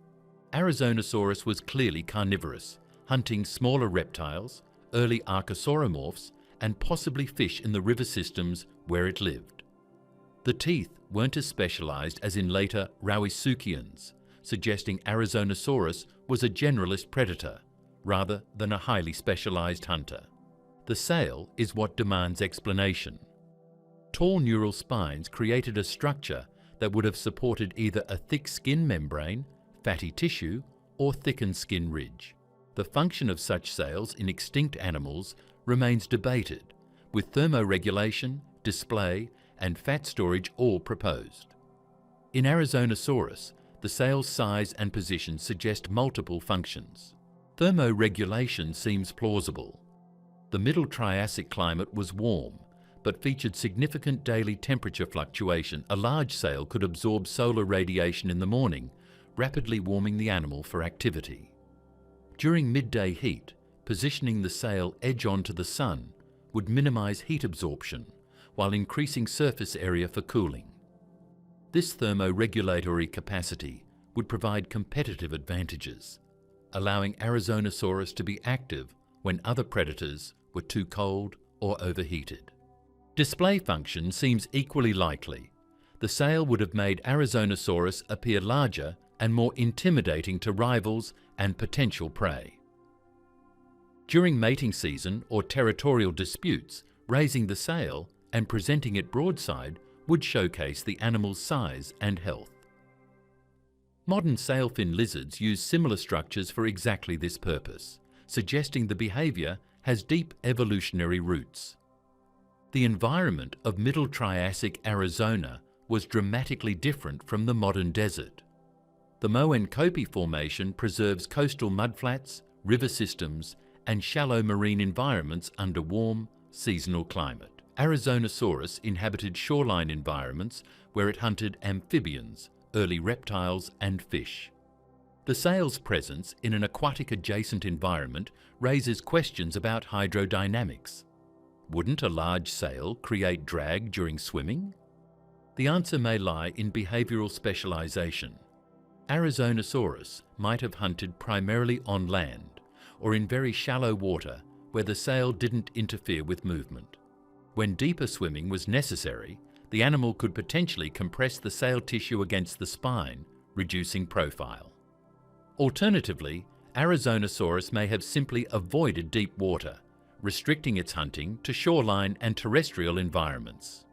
Arizonasaurus was clearly carnivorous, hunting smaller reptiles, early archosauromorphs, and possibly fish in the river systems where it lived. The teeth weren't as specialized as in later Rauisuchians, suggesting Arizonasaurus was a generalist predator rather than a highly specialized hunter. The sail is what demands explanation. Tall neural spines created a structure that would have supported either a thick skin membrane, fatty tissue, or thickened skin ridge. The function of such sails in extinct animals remains debated, with thermoregulation, display, and fat storage all proposed. In Arizonasaurus, the sail's size and position suggest multiple functions. Thermoregulation seems plausible. The Middle Triassic climate was warm, but featured significant daily temperature fluctuation. A large sail could absorb solar radiation in the morning, rapidly warming the animal for activity. During midday heat, positioning the sail edge-on to the sun would minimize heat absorption while increasing surface area for cooling. This thermoregulatory capacity would provide competitive advantages, allowing Arizonasaurus to be active when other predators were too cold or overheated. Display function seems equally likely. The sail would have made Arizonasaurus appear larger and more intimidating to rivals and potential prey. During mating season or territorial disputes, raising the sail and presenting it broadside would showcase the animal's size and health. Modern sailfin lizards use similar structures for exactly this purpose, suggesting the behavior has deep evolutionary roots. The environment of Middle Triassic Arizona was dramatically different from the modern desert. The Moenkopi Formation preserves coastal mudflats, river systems, and shallow marine environments under warm, seasonal climate. Arizonasaurus inhabited shoreline environments where it hunted amphibians, early reptiles, and fish. The sail's presence in an aquatic adjacent environment raises questions about hydrodynamics. Wouldn't a large sail create drag during swimming? The answer may lie in behavioral specialization. Arizonasaurus might have hunted primarily on land or in very shallow water where the sail didn't interfere with movement. When deeper swimming was necessary, the animal could potentially compress the sail tissue against the spine, reducing profile. Alternatively, Arizonasaurus may have simply avoided deep water, restricting its hunting to shoreline and terrestrial environments.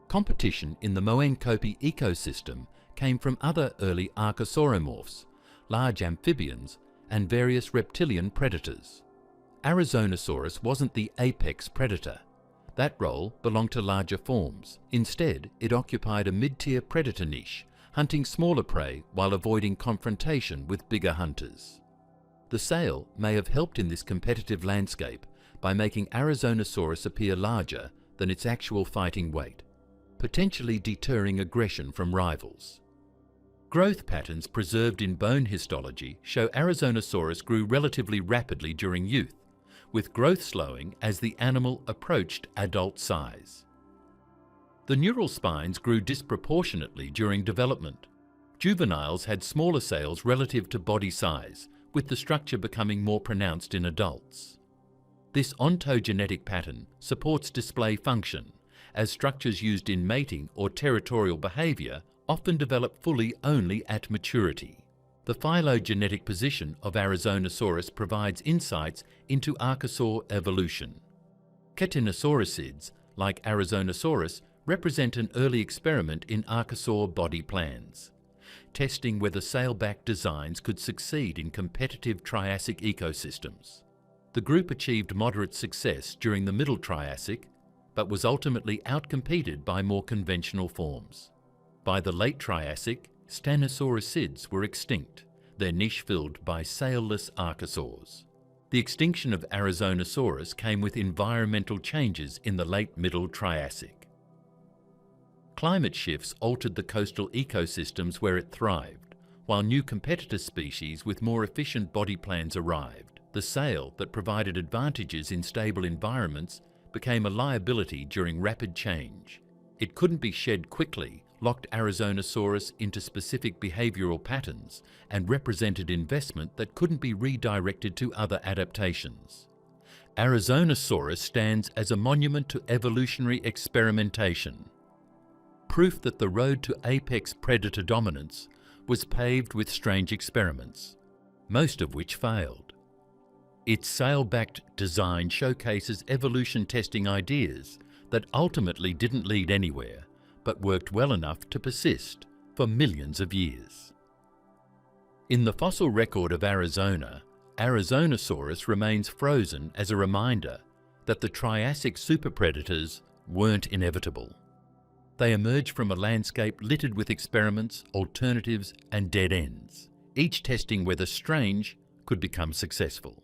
Competition in the Moenkopi ecosystem came from other early archosauromorphs, large amphibians, and various reptilian predators. Arizonasaurus wasn't the apex predator. That role belonged to larger forms. Instead, it occupied a mid-tier predator niche, hunting smaller prey while avoiding confrontation with bigger hunters. The sail may have helped in this competitive landscape by making Arizonasaurus appear larger than its actual fighting weight, potentially deterring aggression from rivals. Growth patterns preserved in bone histology show Arizonasaurus grew relatively rapidly during youth, with growth slowing as the animal approached adult size. The neural spines grew disproportionately during development. Juveniles had smaller sails relative to body size, with the structure becoming more pronounced in adults. This ontogenetic pattern supports display function, as structures used in mating or territorial behaviour often develop fully only at maturity. The phylogenetic position of Arizonasaurus provides insights into archosaur evolution. Ticinosaurisids, like Arizonasaurus, represent an early experiment in archosaur body plans, testing whether sailback designs could succeed in competitive Triassic ecosystems. The group achieved moderate success during the Middle Triassic, but was ultimately outcompeted by more conventional forms. By the Late Triassic, Stanosaurisids were extinct, their niche filled by sailless archosaurs. The extinction of Arizonasaurus came with environmental changes in the Late Middle Triassic. Climate shifts altered the coastal ecosystems where it thrived, while new competitor species with more efficient body plans arrived. The sail that provided advantages in stable environments became a liability during rapid change. It couldn't be shed quickly, locked Arizonasaurus into specific behavioural patterns, and represented investment that couldn't be redirected to other adaptations. Arizonasaurus stands as a monument to evolutionary experimentation, proof that the road to apex predator dominance was paved with strange experiments, most of which failed. Its sail-backed design showcases evolution testing ideas that ultimately didn't lead anywhere, but worked well enough to persist for millions of years. In the fossil record of Arizona, Arizonasaurus remains frozen as a reminder that the Triassic superpredators weren't inevitable. They emerged from a landscape littered with experiments, alternatives, and dead ends, each testing whether strange could become successful.